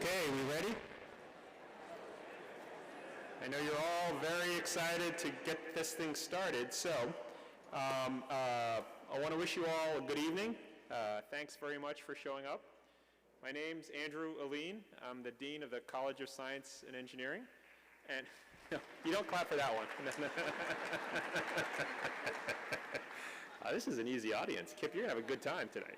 Okay, we ready? I know you're all very excited to get this thing started, so I want to wish you all a good evening. Thanks very much for showing up. My name's Andrew Aline. I'm the Dean of the College of Science and Engineering. And no, you don't clap for that one. This is an easy audience. Kip, you're going to have a good time today.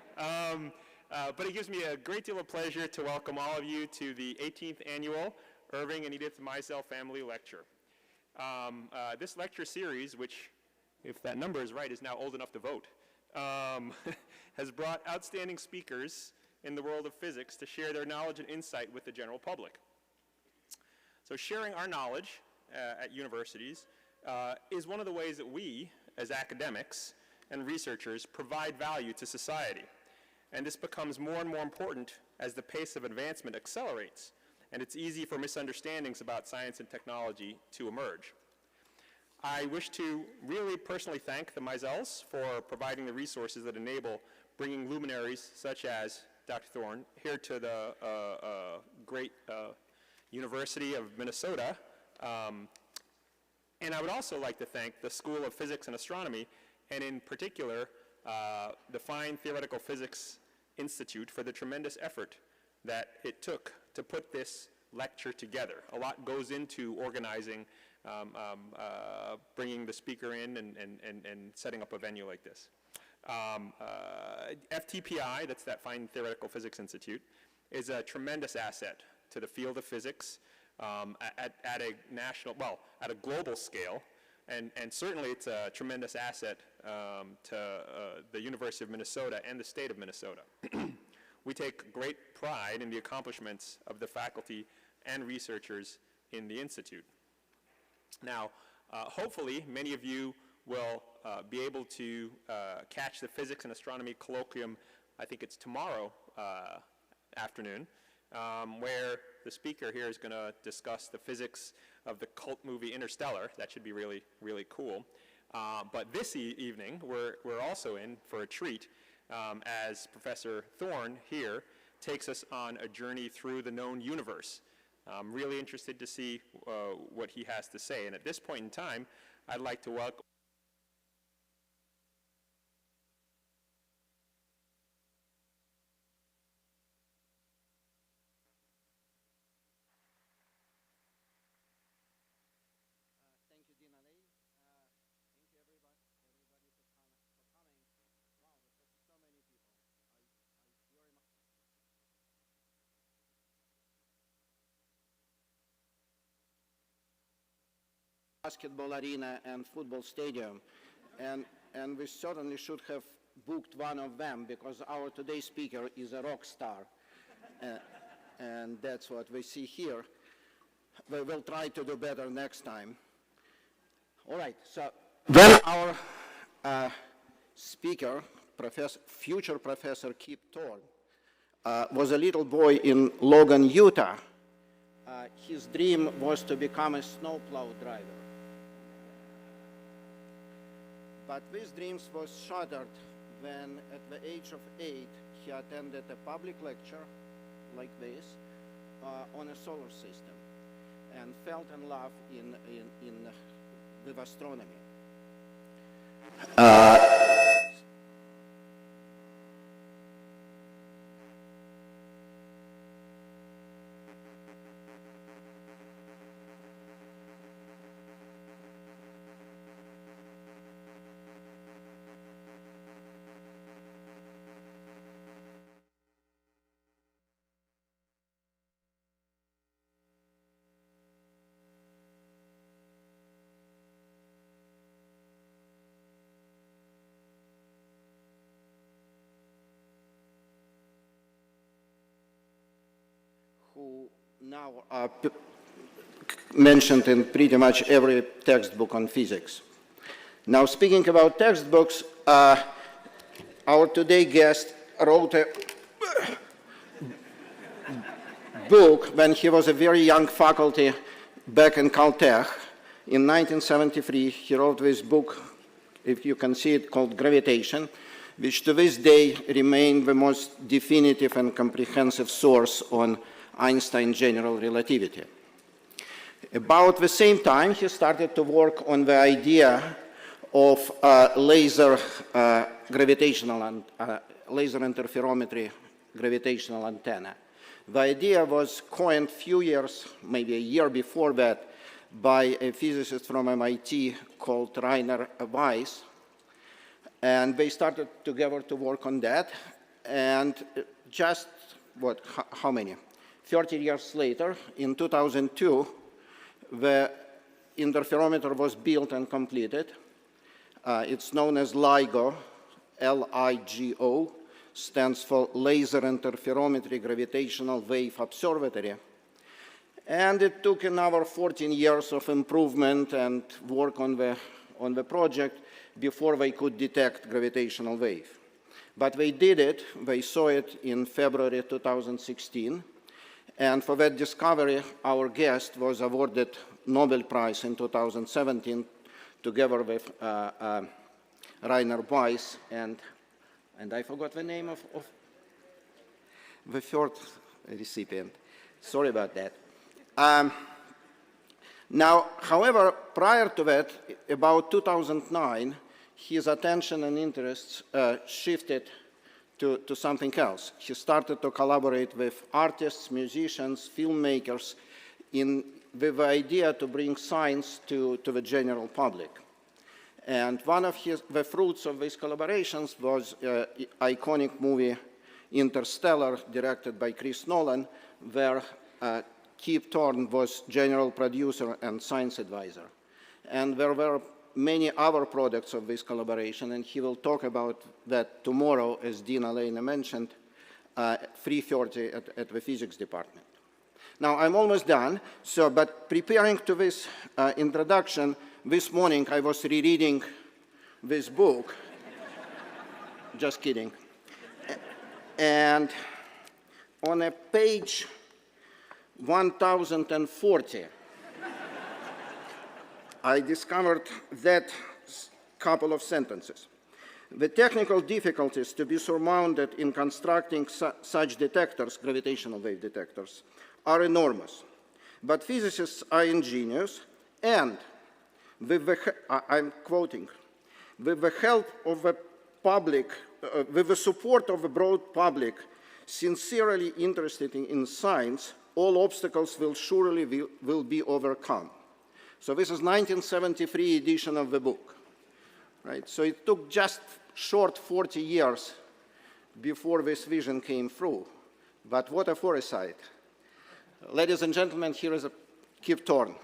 But it gives me a great deal of pleasure to welcome all of you to the 18th Annual Irving and Edith Misel Family Lecture. This lecture series, which, if that number is right, is now old enough to vote, has brought outstanding speakers in the world of physics to share their knowledge and insight with the general public. So sharing our knowledge at universities is one of the ways that we, as academics and researchers, provide value to society. And this becomes more and more important as the pace of advancement accelerates, and it's easy for misunderstandings about science and technology to emerge. I wish to really personally thank the Misels for providing the resources that enable bringing luminaries such as Dr. Thorne here to the great University of Minnesota. And I would also like to thank the School of Physics and Astronomy, and in particular, the Fine Theoretical Physics Institute for the tremendous effort that it took to put this lecture together. A lot goes into organizing, bringing the speaker in and setting up a venue like this. FTPI, that's that Fine Theoretical Physics Institute, is a tremendous asset to the field of physics at a national, well, at a global scale. And certainly it's a tremendous asset to the University of Minnesota and the state of Minnesota. We take great pride in the accomplishments of the faculty and researchers in the Institute. Now, hopefully many of you will be able to catch the Physics and Astronomy Colloquium, I think it's tomorrow afternoon, where the speaker here is going to discuss the physics of the cult movie Interstellar. That should be really, really cool. But this evening, we're also in for a treat as Professor Thorne here takes us on a journey through the known universe. I'm really interested to see what he has to say. And at this point in time, I'd like to welcome basketball arena and football stadium, and we certainly should have booked one of them because our today's speaker is a rock star, and that's what we see here. We will try to do better next time. All right, so then our speaker, future Professor Kip Thorne, was a little boy in Logan, Utah. His dream was to become a snowplow driver. But this dream was shattered when, at the age of 8, he attended a public lecture like this on a solar system and fell in love with astronomy. Who now are mentioned in pretty much every textbook on physics. Now, speaking about textbooks, our today guest wrote a book when he was a very young faculty back in Caltech. In 1973, he wrote this book, if you can see it, called Gravitational, which to this day remains the most definitive and comprehensive source on Einstein's general relativity. About the same time, he started to work on the idea of laser gravitational and laser interferometry gravitational antenna. The idea was coined a few years, maybe a year before that, by a physicist from MIT called Rainer Weiss. And they started together to work on that. And just, how many? 30 years later, in 2002, the interferometer was built and completed. It's known as LIGO, L-I-G-O, stands for Laser Interferometry Gravitational Wave Observatory. And it took another 14 years of improvement and work on the project before they could detect gravitational wave. But they did it, they saw it in February 2016. And for that discovery, our guest was awarded Nobel Prize in 2017, together with Rainer Weiss and I forgot the name of the third recipient. Sorry about that. Now, however, prior to that, about 2009, his attention and interests shifted to something else. He started to collaborate with artists, musicians, filmmakers with the idea to bring science to the general public. And one of the fruits of these collaborations was iconic movie Interstellar, directed by Chris Nolan, where Kip Thorne was general producer and science advisor. And there were many other products of this collaboration, and he will talk about that tomorrow, as Dean Elena mentioned, 3:30 at the physics department. Now, I'm almost done, but preparing to this introduction, this morning I was rereading this book. Just kidding. And on a page 1040, I discovered that couple of sentences. The technical difficulties to be surmounted in constructing such detectors, gravitational wave detectors, are enormous. But physicists are ingenious, and I'm quoting, with the help of the public, with the support of the broad public, sincerely interested in science, all obstacles will surely be overcome. So this is 1973 edition of the book, right? So it took just short 40 years before this vision came through. But what a foresight. Ladies and gentlemen, here is Kip Thorne.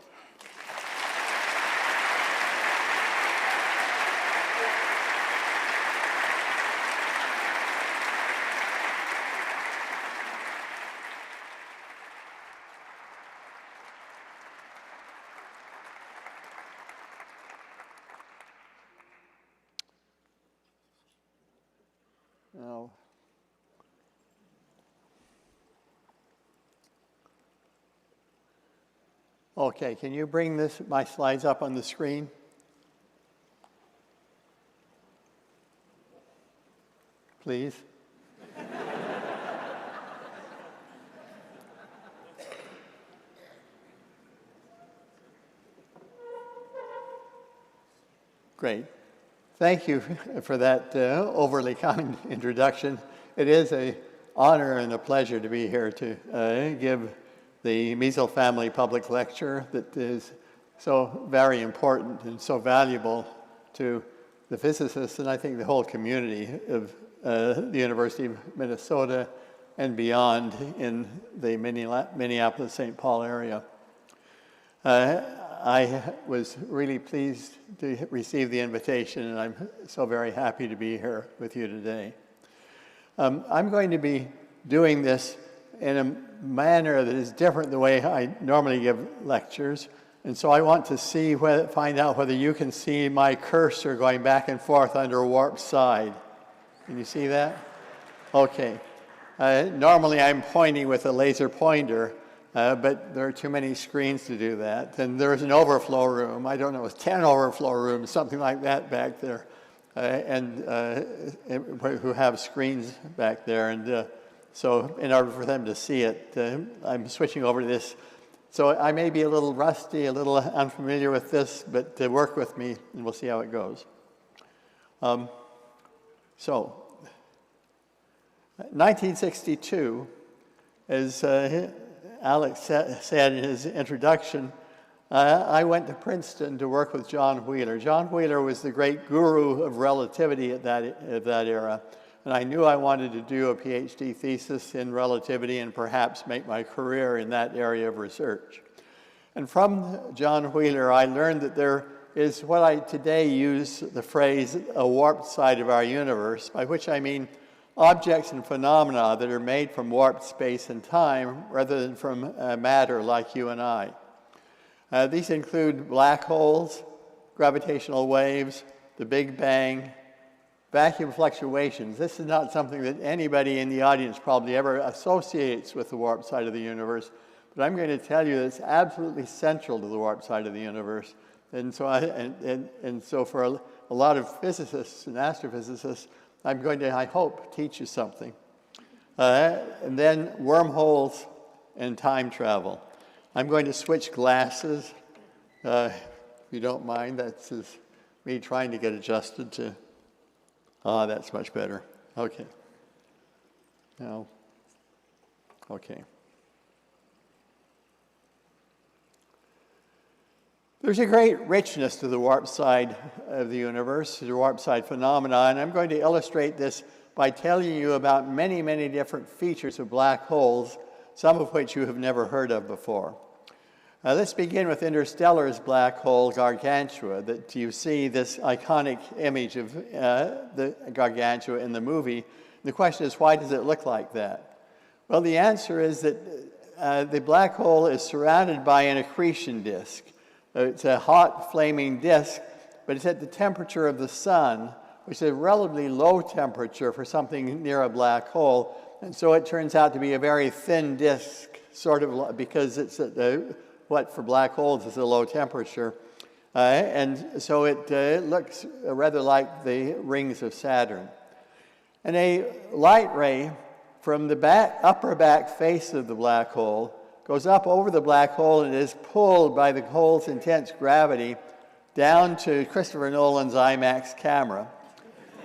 Now, okay, can you bring my slides up on the screen? Please. Great. Thank you for that overly kind introduction. It is an honor and a pleasure to be here to give the Misel Family Public Lecture that is so very important and so valuable to the physicists and I think the whole community of the University of Minnesota and beyond in the Minneapolis-St. Paul area. I was really pleased to receive the invitation, and I'm so very happy to be here with you today. I'm going to be doing this in a manner that is different the way I normally give lectures, and so I want to find out whether you can see my cursor going back and forth under a warp side. Can you see that? Okay. Normally I'm pointing with a laser pointer, but there are too many screens to do that. And there's an overflow room. I don't know, it's 10 overflow rooms, something like that back there, who have screens back there. And So in order for them to see it, I'm switching over to this. So I may be a little rusty, a little unfamiliar with this, but work with me and we'll see how it goes. So 1962, as Alex said in his introduction, I went to Princeton to work with John Wheeler. John Wheeler was the great guru of relativity at that era, and I knew I wanted to do a PhD thesis in relativity and perhaps make my career in that area of research. And from John Wheeler, I learned that there is what I today use the phrase a warped side of our universe, by which I mean objects and phenomena that are made from warped space and time rather than from matter like you and I. These include black holes, gravitational waves, the Big Bang, vacuum fluctuations. This is not something that anybody in the audience probably ever associates with the warped side of the universe, but I'm going to tell you that it's absolutely central to the warped side of the universe. And so for a lot of physicists and astrophysicists, I'm going to, I hope, teach you something. And then wormholes and time travel. I'm going to switch glasses. If you don't mind, that's me trying to get adjusted to, that's much better. Okay. Now, okay. There's a great richness to the warp side of the universe, the warp side phenomena, and I'm going to illustrate this by telling you about many, many different features of black holes, some of which you have never heard of before. Let's begin with Interstellar's black hole, Gargantua, that you see this iconic image of the Gargantua in the movie. The question is, why does it look like that? Well, the answer is that the black hole is surrounded by an accretion disk. It's a hot, flaming disk, but it's at the temperature of the sun, which is a relatively low temperature for something near a black hole. And so it turns out to be a very thin disk, sort of because it's what for black holes is a low temperature. And so it looks rather like the rings of Saturn. And a light ray from the upper back face of the black hole goes up over the black hole and is pulled by the hole's intense gravity down to Christopher Nolan's IMAX camera.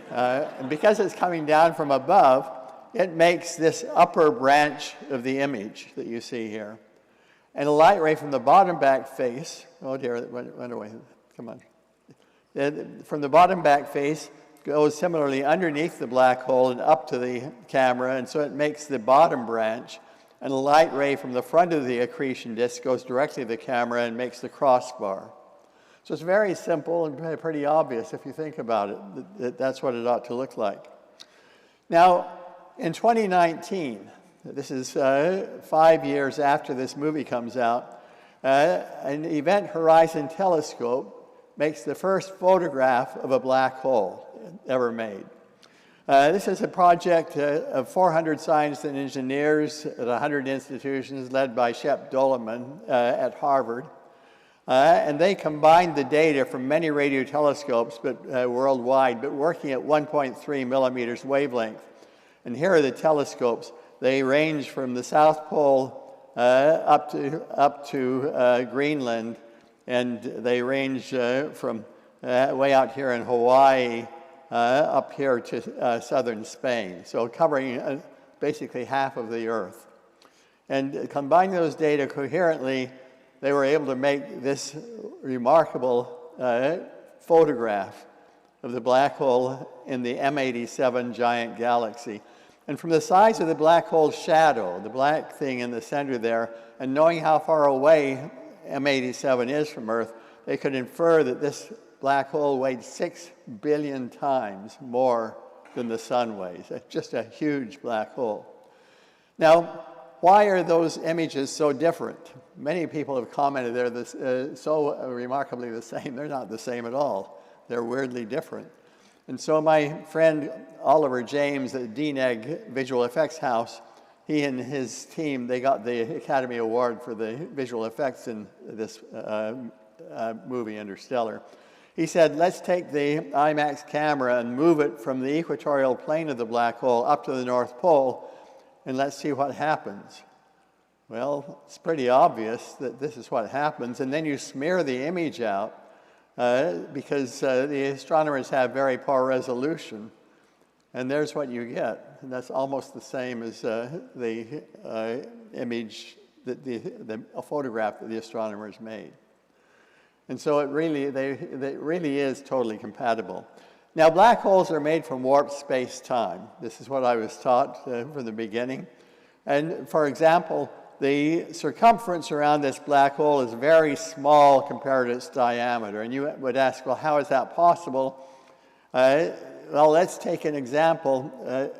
And because it's coming down from above, it makes this upper branch of the image that you see here. And a light ray from the bottom back face, oh dear, it went away, come on. From the bottom back face goes similarly underneath the black hole and up to the camera, and so it makes the bottom branch. And a light ray from the front of the accretion disk goes directly to the camera and makes the crossbar. So it's very simple and pretty obvious if you think about it, that's what it ought to look like. Now, in 2019, this is 5 years after this movie comes out, an Event Horizon telescope makes the first photograph of a black hole ever made. This is a project of 400 scientists and engineers at 100 institutions led by Shep Doeleman at Harvard. And they combined the data from many radio telescopes worldwide, but working at 1.3 millimeters wavelength. And here are the telescopes. They range from the South Pole up to Greenland, and they range from way out here in Hawaii up here to southern Spain, so covering basically half of the Earth. And combining those data coherently, they were able to make this remarkable photograph of the black hole in the M87 giant galaxy. And from the size of the black hole's shadow, the black thing in the center there, and knowing how far away M87 is from Earth, they could infer that this black hole weighed 6 billion times more than the sun weighs. It's just a huge black hole. Now, why are those images so different? Many people have commented they're so remarkably the same. They're not the same at all. They're weirdly different. And so my friend Oliver James at DNEG Visual Effects House, he and his team, they got the Academy Award for the visual effects in this movie, Interstellar. He said, let's take the IMAX camera and move it from the equatorial plane of the black hole up to the North Pole and let's see what happens. Well, it's pretty obvious that this is what happens, and then you smear the image out because the astronomers have very poor resolution, and there's what you get. And that's almost the same as the image, a photograph that the astronomers made. And so it really is totally compatible. Now, black holes are made from warped space-time. This is what I was taught from the beginning. And for example, the circumference around this black hole is very small compared to its diameter. And you would ask, well, how is that possible? Well, let's take an example,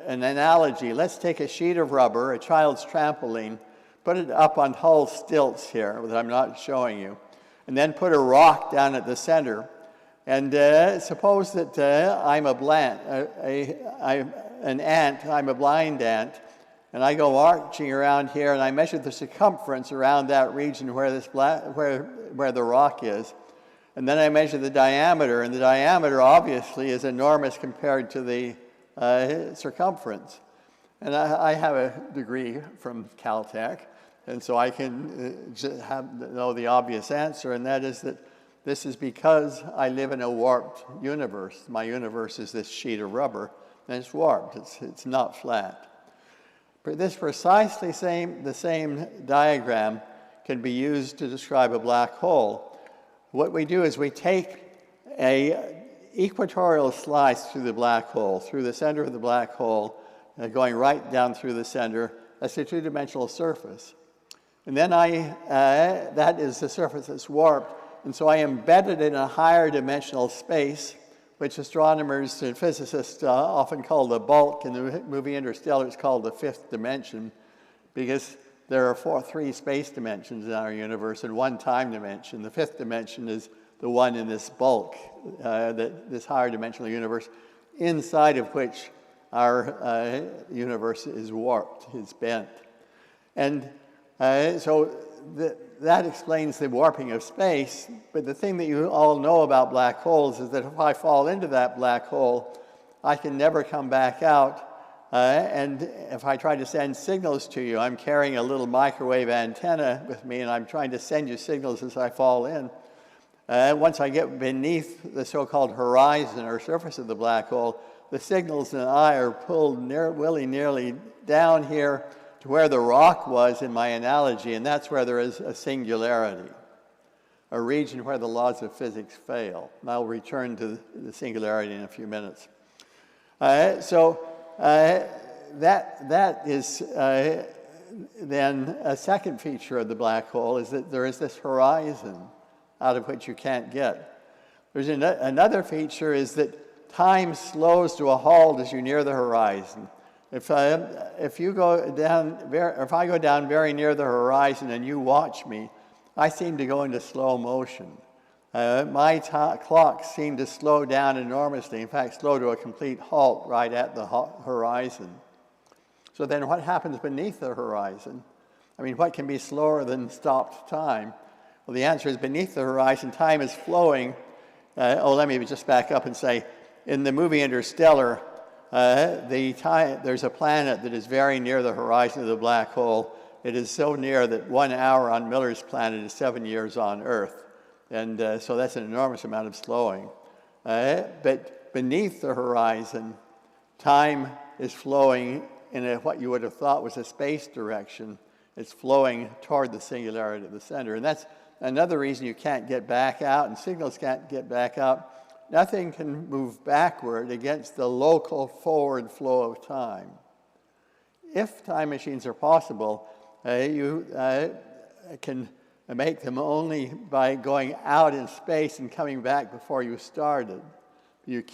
an analogy. Let's take a sheet of rubber, a child's trampoline, put it up on Hull stilts here that I'm not showing you, and then put a rock down at the center. And suppose that I'm a blind ant, and I go marching around here, and I measure the circumference around that region where where the rock is. And then I measure the diameter, and the diameter obviously is enormous compared to the circumference. And I have a degree from Caltech, and so I can know the obvious answer, and that is that this is because I live in a warped universe. My universe is this sheet of rubber, and it's warped. It's not flat. But this precisely the same diagram can be used to describe a black hole. What we do is we take an equatorial slice through the black hole, through the center of the black hole, going right down through the center. That's a two-dimensional surface. And then that is the surface that's warped. And so I embed it in a higher dimensional space, which astronomers and physicists often call the bulk. In the movie Interstellar, it's called the fifth dimension, because there are three space dimensions in our universe and one time dimension. The fifth dimension is the one in this bulk, this higher dimensional universe, inside of which our universe is warped, is bent. And so that explains the warping of space. But the thing that you all know about black holes is that if I fall into that black hole, I can never come back out. And if I try to send signals to you, I'm carrying a little microwave antenna with me, and I'm trying to send you signals as I fall in. Once I get beneath the so-called horizon or surface of the black hole, the signals and I are pulled willy-nilly down here to where the rock was in my analogy, and that's where there is a singularity, a region where the laws of physics fail. And I'll return to the singularity in a few minutes. That is then a second feature of the black hole, is that there is this horizon out of which you can't get. There's another feature is that time slows to a halt as you near the horizon. If I go down very near the horizon and you watch me, I seem to go into slow motion. My clocks seem to slow down enormously, in fact, slow to a complete halt right at the horizon. So then what happens beneath the horizon? I mean, what can be slower than stopped time? Well, the answer is beneath the horizon, time is flowing. Let me just back up and say, in the movie Interstellar, there's a planet that is very near the horizon of the black hole. It is so near that 1 hour on Miller's planet is 7 years on Earth. And so that's an enormous amount of slowing. But beneath the horizon, time is flowing in what you would have thought was a space direction. It's flowing toward the singularity of the center. And that's another reason you can't get back out, and signals can't get back out. Nothing can move backward against the local forward flow of time. If time machines are possible, you can make them only by going out in space and coming back before you started. You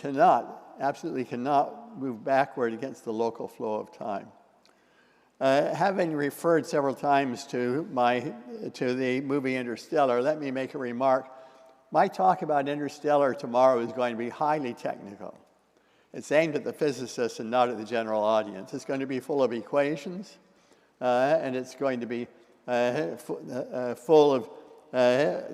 absolutely cannot move backward against the local flow of time. Having referred several times to the movie Interstellar, let me make a remark. My talk about Interstellar tomorrow is going to be highly technical. It's aimed at the physicists and not at the general audience. It's going to be full of equations, and it's going to be full of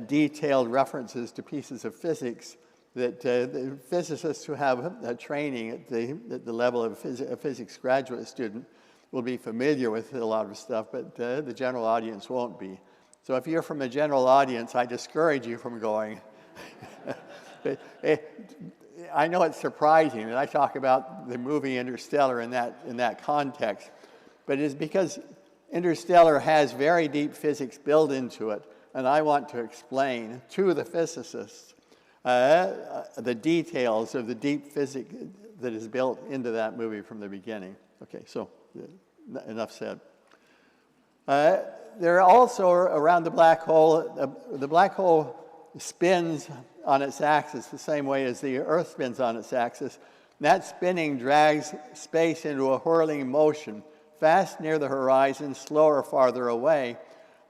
detailed references to pieces of physics that the physicists who have training at the level of a physics graduate student will be familiar with a lot of stuff, but the general audience won't be. So if you're from the general audience, I discourage you from going. But, I know it's surprising that I talk about the movie Interstellar in that context, but it's because Interstellar has very deep physics built into it, and I want to explain to the physicists the details of the deep physics that is built into that movie from the beginning. Okay, so enough said. There are also around the black hole spins on its axis the same way as the Earth spins on its axis. That spinning drags space into a whirling motion, fast near the horizon, slower farther away.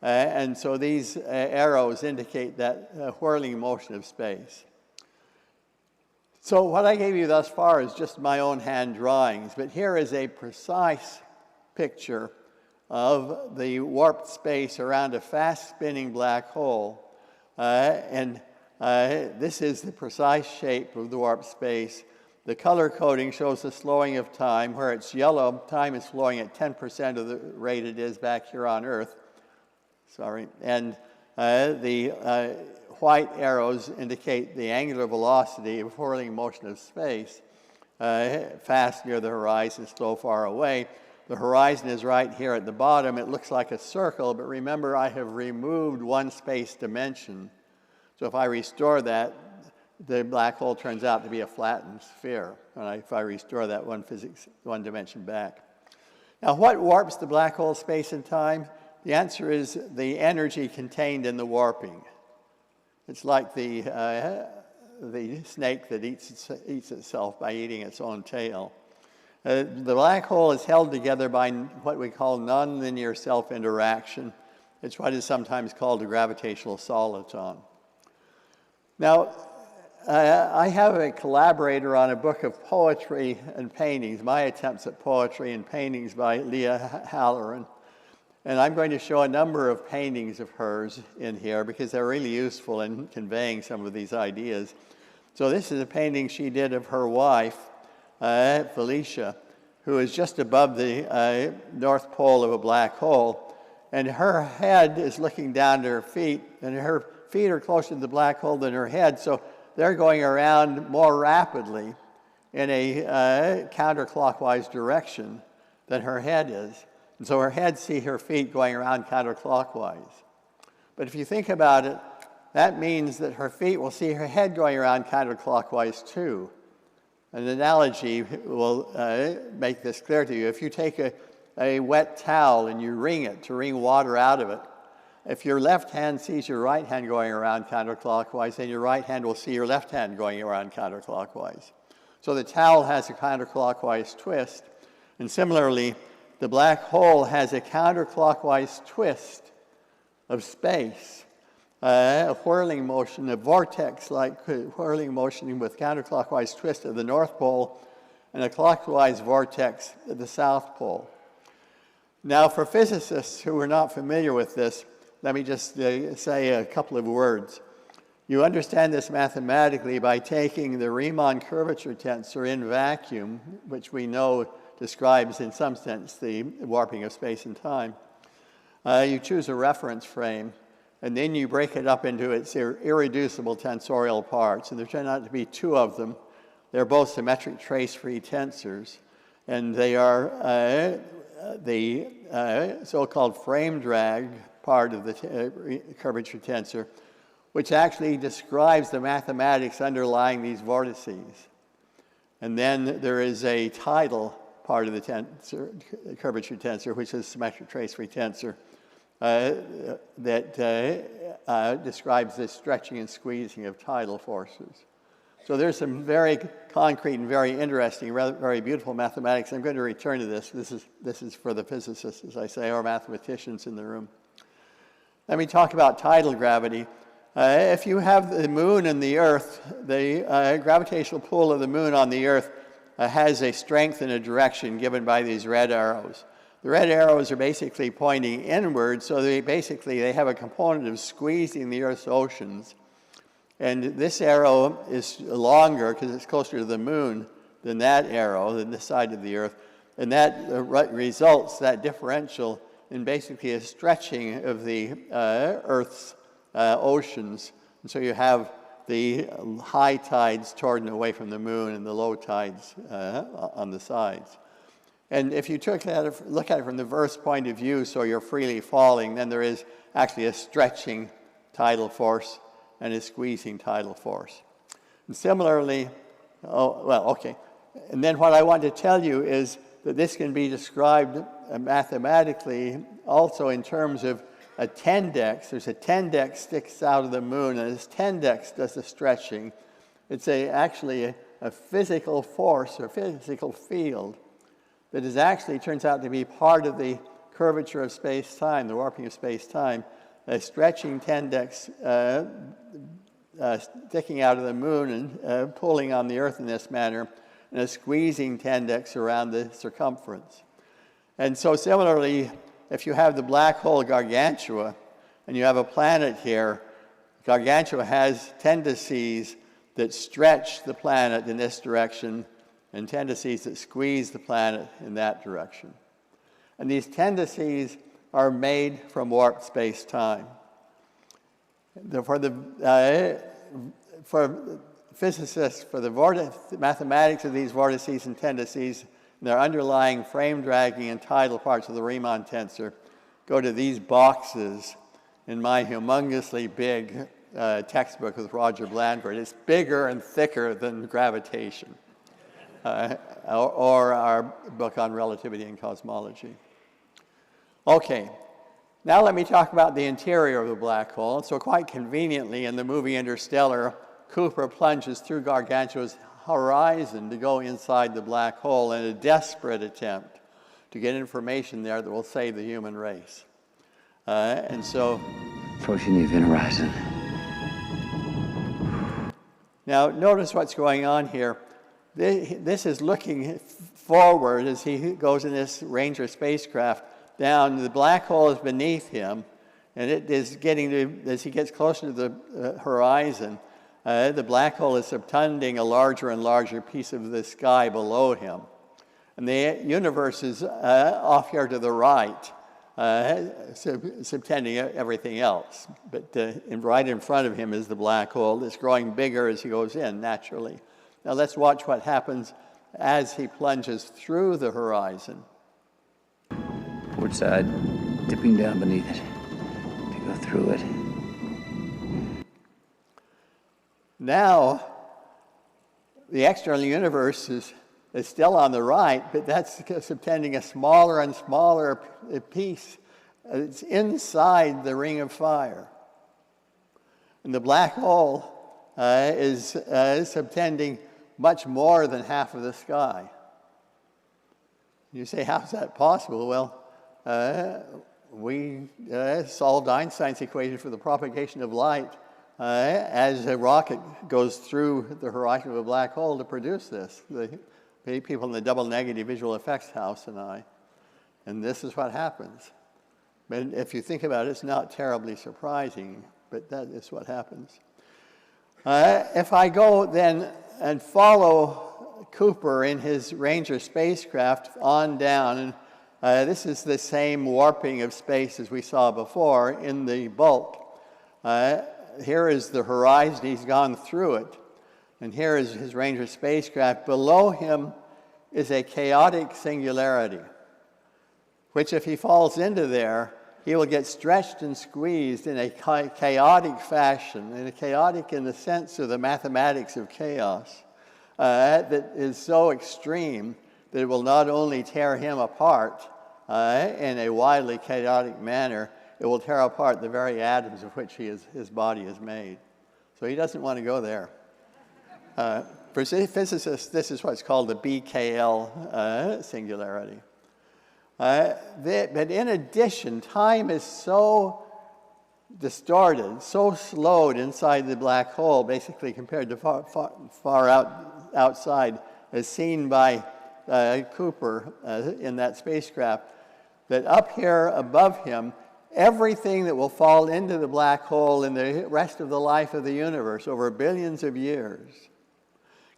And so these arrows indicate that whirling motion of space. So what I gave you thus far is just my own hand drawings, but here is a precise picture of the warped space around a fast-spinning black hole. This is the precise shape of the warped space. The color coding shows the slowing of time. Where it's yellow, time is flowing at 10% of the rate it is back here on Earth. Sorry. And the white arrows indicate the angular velocity of whirling motion of space, fast near the horizon, slow far away. The horizon is right here at the bottom. It looks like a circle, but remember I have removed one space dimension. So if I restore that, the black hole turns out to be a flattened sphere, and if I restore that one dimension back. Now, what warps the black hole space and time? The answer is the energy contained in the warping. It's like the snake that eats itself by eating its own tail. The black hole is held together by what we call nonlinear self-interaction. It's what is sometimes called a gravitational soliton. Now, I have a collaborator on a book of poetry and paintings, my attempts at poetry and paintings by Leah Halloran. And I'm going to show a number of paintings of hers in here because they're really useful in conveying some of these ideas. So this is a painting she did of her wife, Felicia, who is just above the north pole of a black hole. And her head is looking down to her feet, and her feet are closer to the black hole than her head, so they're going around more rapidly in a counterclockwise direction than her head is. And so her head sees her feet going around counterclockwise. But if you think about it, that means that her feet will see her head going around counterclockwise too. An analogy will make this clear to you. If you take a wet towel and you wring it to wring water out of it, if your left hand sees your right hand going around counterclockwise, then your right hand will see your left hand going around counterclockwise. So the towel has a counterclockwise twist, and similarly, the black hole has a counterclockwise twist of space, a whirling motion, a vortex-like whirling motion with counterclockwise twist at the North Pole, and a clockwise vortex at the South Pole. Now, for physicists who are not familiar with this, let me just say a couple of words. You understand this mathematically by taking the Riemann curvature tensor in vacuum, which we know describes in some sense the warping of space and time. You choose a reference frame, and then you break it up into its irreducible tensorial parts, and there turn out to be two of them. They're both symmetric trace-free tensors, and they are the so-called frame drag part of the curvature tensor, which actually describes the mathematics underlying these vortices. And then there is a tidal part of the curvature tensor, which is symmetric trace-free tensor, that describes the stretching and squeezing of tidal forces. So there's some very concrete and very interesting, very beautiful mathematics. I'm going to return to this. This is for the physicists, as I say, or mathematicians in the room. Let me talk about tidal gravity. If you have the moon and the Earth, the gravitational pull of the moon on the Earth has a strength and a direction given by these red arrows. The red arrows are basically pointing inward, so they have a component of squeezing the Earth's oceans. And this arrow is longer because it's closer to the moon than that arrow, than this side of the Earth. And that results, that differential, in basically a stretching of the Earth's oceans. And so you have the high tides toward and away from the moon and the low tides on the sides. And if you look at it from the reverse point of view, so you're freely falling, then there is actually a stretching tidal force and a squeezing tidal force. And similarly, and then what I want to tell you is that this can be described mathematically also in terms of a tendex. There's a tendex sticks out of the moon, and this tendex does the stretching. It's actually a physical force or physical field that is actually turns out to be part of the curvature of space-time, the warping of space-time. A stretching tendex sticking out of the moon and pulling on the Earth in this manner, and a squeezing tendex around the circumference. And so similarly, if you have the black hole Gargantua, and you have a planet here, Gargantua has tendencies that stretch the planet in this direction, and tendencies that squeeze the planet in that direction. And these tendencies are made from warped space-time. For physicists, for the mathematics of these vortices and tendencies, and their underlying frame dragging and tidal parts of the Riemann tensor, go to these boxes in my humongously big textbook with Roger Blandford. It's bigger and thicker than Gravitation, or our book on relativity and cosmology. Okay, now let me talk about the interior of the black hole. So quite conveniently, in the movie Interstellar, Cooper plunges through Gargantua's horizon to go inside the black hole in a desperate attempt to get information there that will save the human race. And so... Approaching the event horizon. Now, notice what's going on here. This is looking forward as he goes in this Ranger spacecraft down. The black hole is beneath him, and it is getting to, as he gets closer to the horizon, the black hole is subtending a larger and larger piece of the sky below him. And the universe is off here to the right, subtending everything else. But right in front of him is the black hole that's growing bigger as he goes in, naturally. Now let's watch what happens as he plunges through the horizon. Port side, dipping down beneath it to go through it. Now, the external universe is still on the right, but that's subtending a smaller and smaller piece. It's inside the ring of fire. And the black hole is subtending much more than half of the sky. You say, how's that possible? Well, we solved Einstein's equation for the propagation of light as a rocket goes through the horizon of a black hole to produce this. The people in the double negative visual effects house and I. And this is what happens. But if you think about it, it's not terribly surprising, but that is what happens. If I go then and follow Cooper in his Ranger spacecraft on down, and this is the same warping of space as we saw before in the bulk. Here is the horizon, he's gone through it. And here is his Ranger spacecraft. Below him is a chaotic singularity, which if he falls into there, he will get stretched and squeezed in a chaotic fashion, and chaotic in the sense of the mathematics of chaos, that is so extreme that it will not only tear him apart in a wildly chaotic manner, it will tear apart the very atoms of which his body is made. So he doesn't want to go there. For physicists, this is what's called the BKL singularity. But in addition, time is so distorted, so slowed inside the black hole, basically compared to far outside, as seen by Cooper in that spacecraft, that up here above him, everything that will fall into the black hole in the rest of the life of the universe over billions of years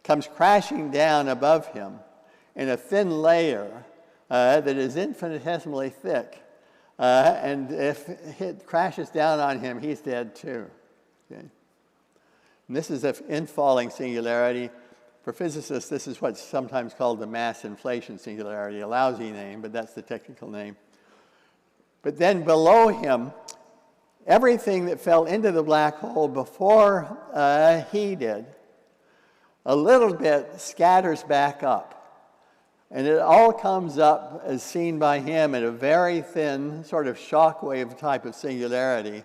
comes crashing down above him in a thin layer that is infinitesimally thick. And if it crashes down on him, he's dead too. Okay? And this is an infalling singularity. For physicists, this is what's sometimes called the mass inflation singularity, a lousy name, but that's the technical name. But then below him, everything that fell into the black hole before he did, a little bit scatters back up. And it all comes up as seen by him in a very thin sort of shockwave type of singularity.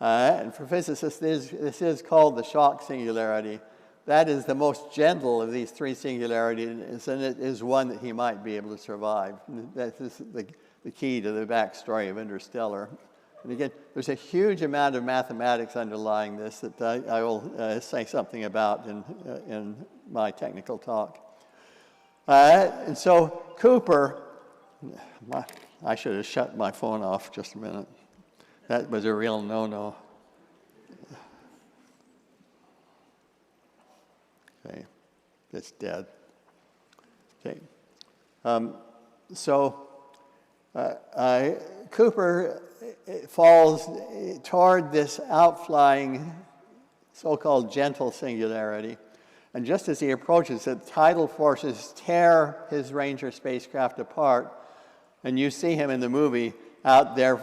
And for physicists, this is called the shock singularity. That is the most gentle of these three singularities, and it is one that he might be able to survive. That is the key to the backstory of Interstellar. And again, there's a huge amount of mathematics underlying this that I will say something about in my technical talk. And so Cooper, I should have shut my phone off just a minute. That was a real no-no. Okay, it's dead. Okay, Cooper falls toward this outflying, so-called gentle singularity. And just as he approaches it, tidal forces tear his Ranger spacecraft apart. And you see him in the movie out there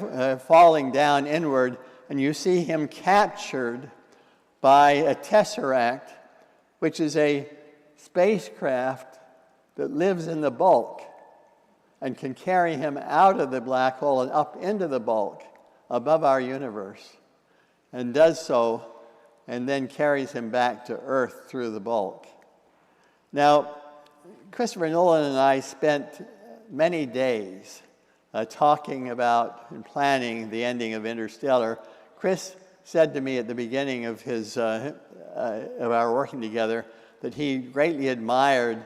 falling down inward, and you see him captured by a tesseract, which is a spacecraft that lives in the bulk and can carry him out of the black hole and up into the bulk above our universe, and does so, and then carries him back to Earth through the bulk. Now, Christopher Nolan and I spent many days talking about and planning the ending of Interstellar. Chris said to me at the beginning of our working together that he greatly admired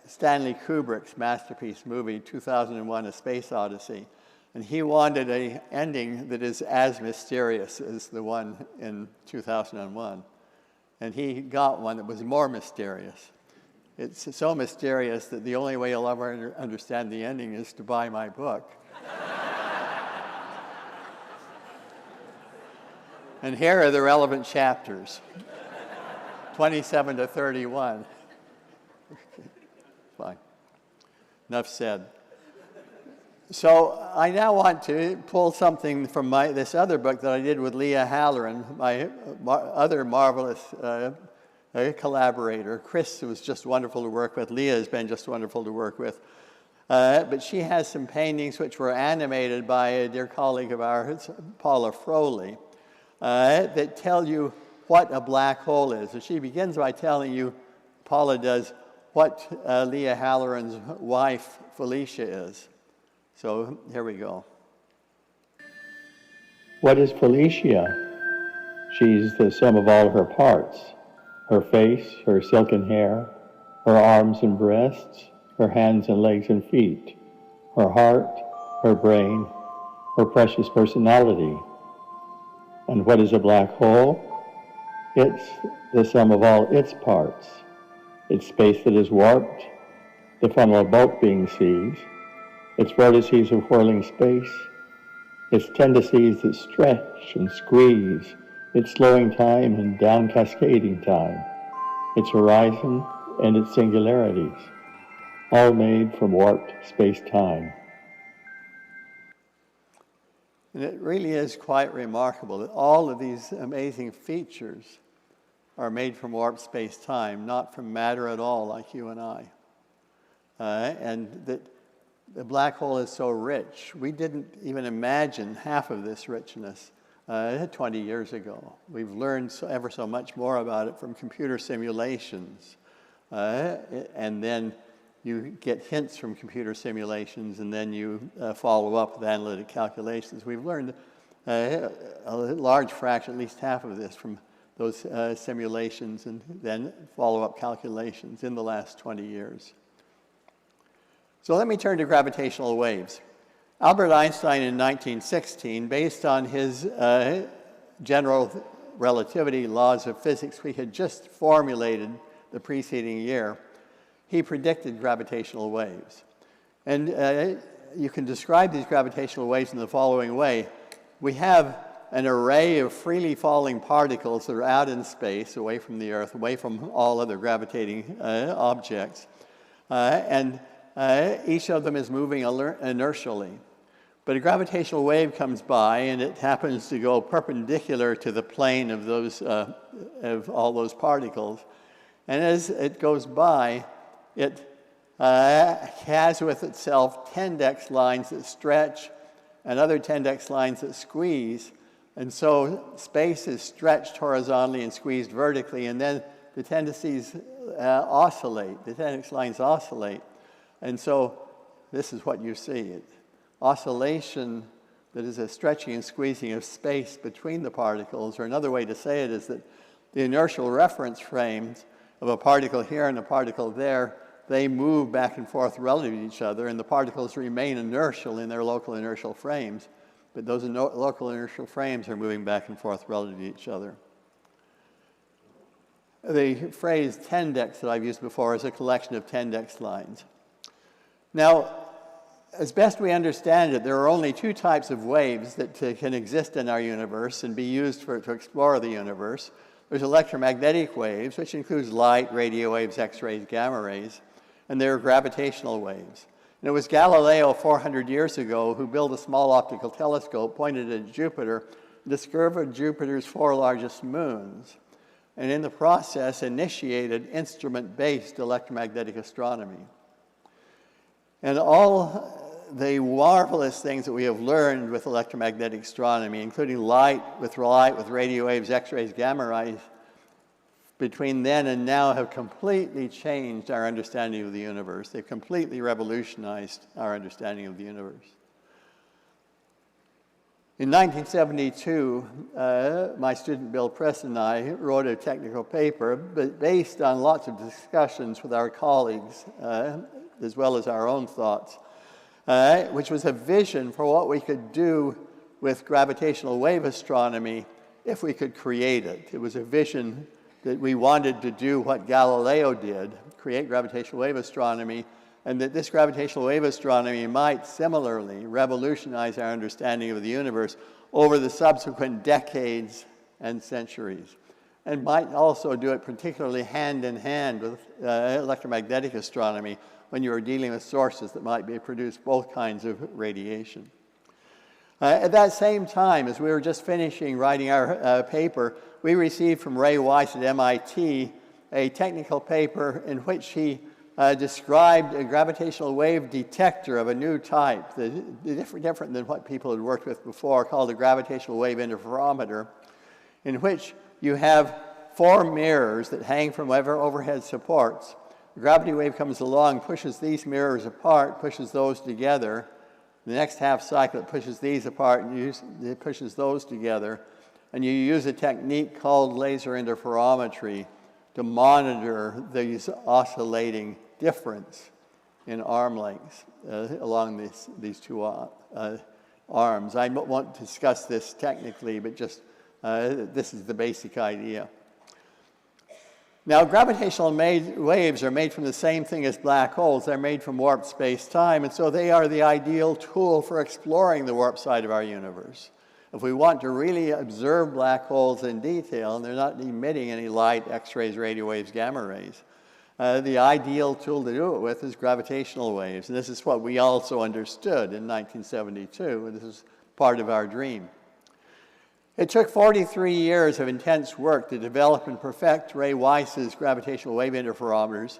Stanley Kubrick's masterpiece movie, 2001: A Space Odyssey. And he wanted an ending that is as mysterious as the one in 2001. And he got one that was more mysterious. It's so mysterious that the only way you'll ever understand the ending is to buy my book. And here are the relevant chapters, 27 to 31. Fine. Enough said. So I now want to pull something from this other book that I did with Leah Halloran, my other marvelous collaborator. Chris was just wonderful to work with. Leah has been just wonderful to work with. But she has some paintings which were animated by a dear colleague of ours, Paula Froley, that tell you what a black hole is. So she begins by telling you, Paula does, what Leah Halloran's wife, Felicia, is. So here we go. What is Felicia? She's the sum of all her parts. Her face, her silken hair, her arms and breasts, her hands and legs and feet, her heart, her brain, her precious personality. And what is a black hole? It's the sum of all its parts. It's space that is warped, the funnel of bulk being seas, its vortices of whirling space, its tendencies that stretch and squeeze, its slowing time and down cascading time, its horizon and its singularities, all made from warped space-time. And it really is quite remarkable that all of these amazing features are made from warped space-time, not from matter at all like you and I. And that the black hole is so rich. We didn't even imagine half of this richness 20 years ago. We've learned ever so much more about it from computer simulations. And then you get hints from computer simulations, and then you follow up with analytic calculations. We've learned a large fraction, at least half of this, from those simulations and then follow-up calculations in the last 20 years. So let me turn to gravitational waves. Albert Einstein in 1916, based on his general relativity laws of physics we had just formulated the preceding year, he predicted gravitational waves. And you can describe these gravitational waves in the following way. We have an array of freely falling particles that are out in space, away from the Earth, away from all other gravitating objects. And each of them is moving inertially. But a gravitational wave comes by, and it happens to go perpendicular to the plane of those of all those particles. And as it goes by, it has with itself Tendex lines that stretch and other Tendex lines that squeeze. And so space is stretched horizontally and squeezed vertically, and then the tendencies oscillate, the Tendex lines oscillate. And so this is what you see. Oscillation that is a stretching and squeezing of space between the particles, or another way to say it is that the inertial reference frames of a particle here and a particle there, they move back and forth relative to each other, and the particles remain inertial in their local inertial frames, but those local inertial frames are moving back and forth relative to each other. The phrase Tendex that I've used before is a collection of Tendex lines. Now, as best we understand it, there are only two types of waves that can exist in our universe and be used to explore the universe. There's electromagnetic waves, which includes light, radio waves, X-rays, gamma rays, and there are gravitational waves. And it was Galileo 400 years ago who built a small optical telescope, pointed at Jupiter, discovered Jupiter's 4 largest moons, and in the process initiated instrument-based electromagnetic astronomy. And all the marvelous things that we have learned with electromagnetic astronomy, including light, with radio waves, X-rays, gamma rays, between then and now have completely changed our understanding of the universe. They've completely revolutionized our understanding of the universe. In 1972, my student Bill Press and I wrote a technical paper, but based on lots of discussions with our colleagues, as well as our own thoughts, which was a vision for what we could do with gravitational wave astronomy if we could create it. It was a vision that we wanted to do what Galileo did, create gravitational wave astronomy, and that this gravitational wave astronomy might similarly revolutionize our understanding of the universe over the subsequent decades and centuries, and might also do it particularly hand in hand with electromagnetic astronomy when you are dealing with sources that might produce both kinds of radiation. At that same time, as we were just finishing writing our paper, we received from Ray Weiss at MIT a technical paper in which he described a gravitational wave detector of a new type, different than what people had worked with before, called a gravitational wave interferometer, in which you have 4 mirrors that hang from overhead supports. A gravity wave comes along, pushes these mirrors apart, pushes those together. The next half cycle, it pushes these apart and it pushes those together. And you use a technique called laser interferometry to monitor these oscillating difference in arm lengths along these two arms. I won't discuss this technically, but just this is the basic idea. Now, gravitational waves are made from the same thing as black holes. They're made from warped space-time, and so they are the ideal tool for exploring the warp side of our universe. If we want to really observe black holes in detail, and they're not emitting any light, X-rays, radio waves, gamma rays, the ideal tool to do it with is gravitational waves. And this is what we also understood in 1972, and this is part of our dream. It took 43 years of intense work to develop and perfect Ray Weiss's gravitational wave interferometers,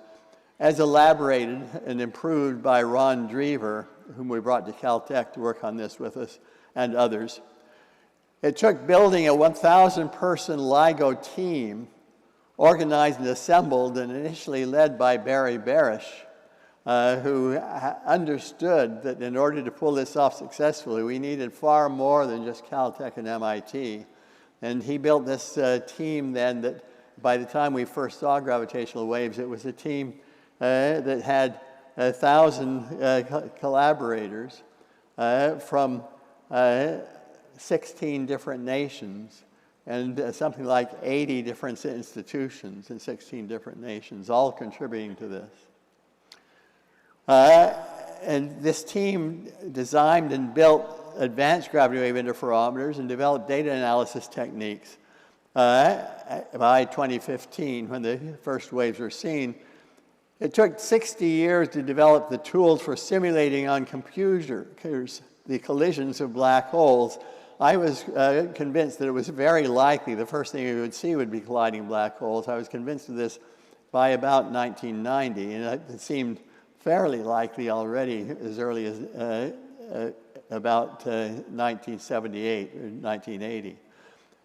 as elaborated and improved by Ron Drever, whom we brought to Caltech to work on this with us, and others. It took building a 1,000-person LIGO team, organized and assembled and initially led by Barry Barish, who understood that in order to pull this off successfully, we needed far more than just Caltech and MIT. And he built this team then that by the time we first saw gravitational waves, it was a team that had 1,000 collaborators from 16 different nations and something like 80 different institutions in 16 different nations, all contributing to this. And this team designed and built advanced gravity wave interferometers and developed data analysis techniques. By 2015, when the first waves were seen, it took 60 years to develop the tools for simulating on computers the collisions of black holes. I was convinced that it was very likely the first thing we would see would be colliding black holes. I was convinced of this by about 1990, and it seemed fairly likely already as early as about 1978 or 1980.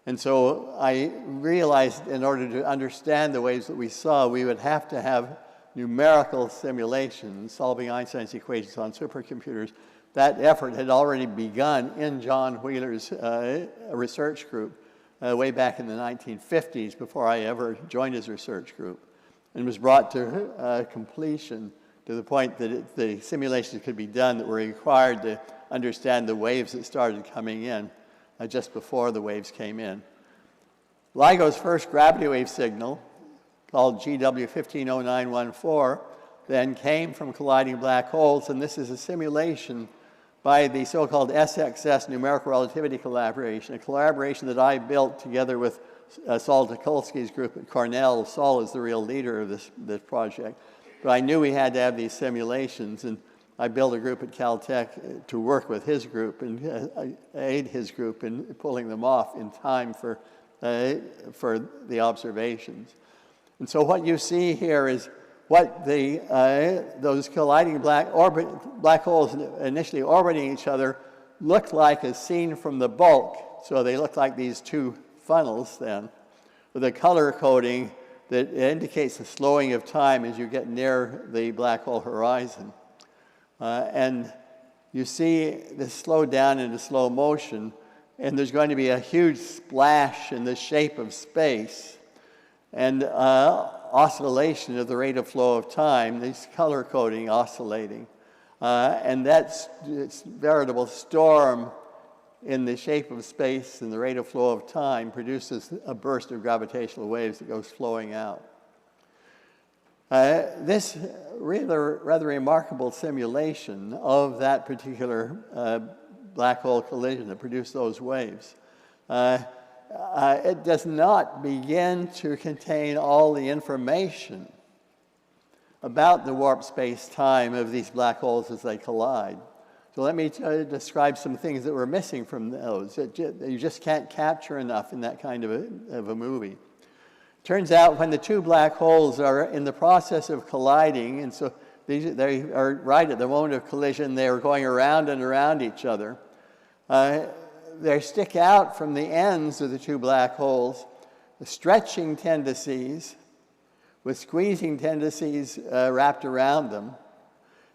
And so I realized in order to understand the waves that we saw, we would have to have numerical simulations, solving Einstein's equations on supercomputers. That effort had already begun in John Wheeler's research group way back in the 1950s, before I ever joined his research group, and was brought to completion to the point that the simulations could be done that were required to understand the waves that started coming in just before the waves came in. LIGO's first gravity wave signal, called GW150914, then came from colliding black holes, and this is a simulation by the so-called SXS numerical relativity collaboration, a collaboration that I built together with Saul Tukolsky's group at Cornell. Saul is the real leader of this project. But I knew we had to have these simulations, and I built a group at Caltech to work with his group and aid his group in pulling them off in time for the observations. And so what you see here is what those colliding black holes initially orbiting each other look like as seen from the bulk. So they look like these two funnels then, with a color coding that indicates the slowing of time as you get near the black hole horizon. And you see this slow down into slow motion, and there's going to be a huge splash in the shape of space, and oscillation of the rate of flow of time, this color coding oscillating. And that's it's veritable storm in the shape of space and the rate of flow of time produces a burst of gravitational waves that goes flowing out. This rather remarkable simulation of that particular black hole collision that produced those waves, it does not begin to contain all the information about the warp space-time of these black holes as they collide. So let me describe some things that were missing from those that you just can't capture enough in that kind of a movie. Turns out when the two black holes are in the process of colliding, and so they are right at the moment of collision, they are going around and around each other. They stick out from the ends of the two black holes, the stretching tendencies with squeezing tendencies wrapped around them.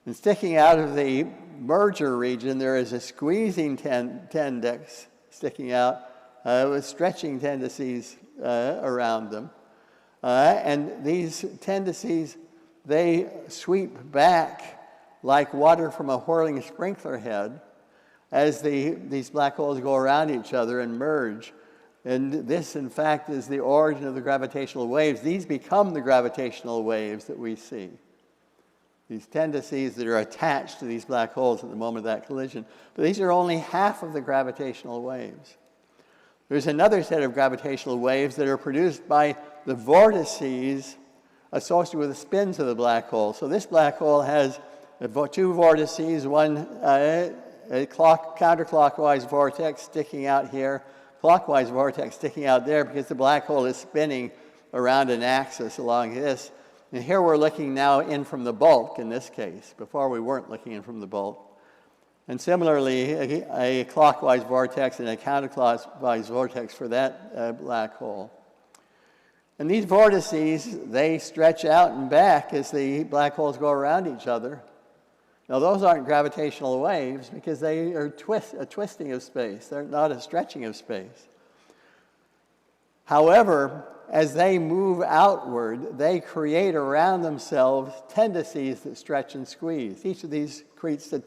And sticking out of the merger region, there is a squeezing tendex sticking out with stretching tendencies around them. And these tendencies, they sweep back like water from a whirling sprinkler head as these black holes go around each other and merge. And this, in fact, is the origin of the gravitational waves. These become the gravitational waves that we see. These tendencies that are attached to these black holes at the moment of that collision. But these are only half of the gravitational waves. There's another set of gravitational waves that are produced by the vortices associated with the spins of the black hole. So this black hole has two vortices, one a counterclockwise vortex sticking out here, clockwise vortex sticking out there because the black hole is spinning around an axis along this. And here we're looking now in from the bulk in this case. Before we weren't looking in from the bulk. And similarly, a clockwise vortex and a counterclockwise vortex for that black hole. And these vortices, they stretch out and back as the black holes go around each other. Now those aren't gravitational waves because they are a twisting of space. They're not a stretching of space. However, as they move outward, they create around themselves tendencies that stretch and squeeze. Each of these creates a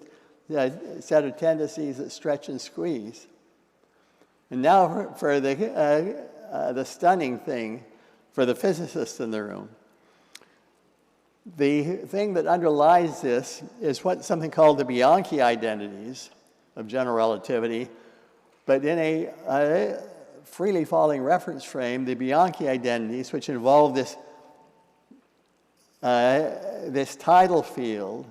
set of tendencies that stretch and squeeze. And now for the stunning thing for the physicists in the room. The thing that underlies this is something called the Bianchi identities of general relativity, but in a freely falling reference frame, the Bianchi identities, which involve this tidal field,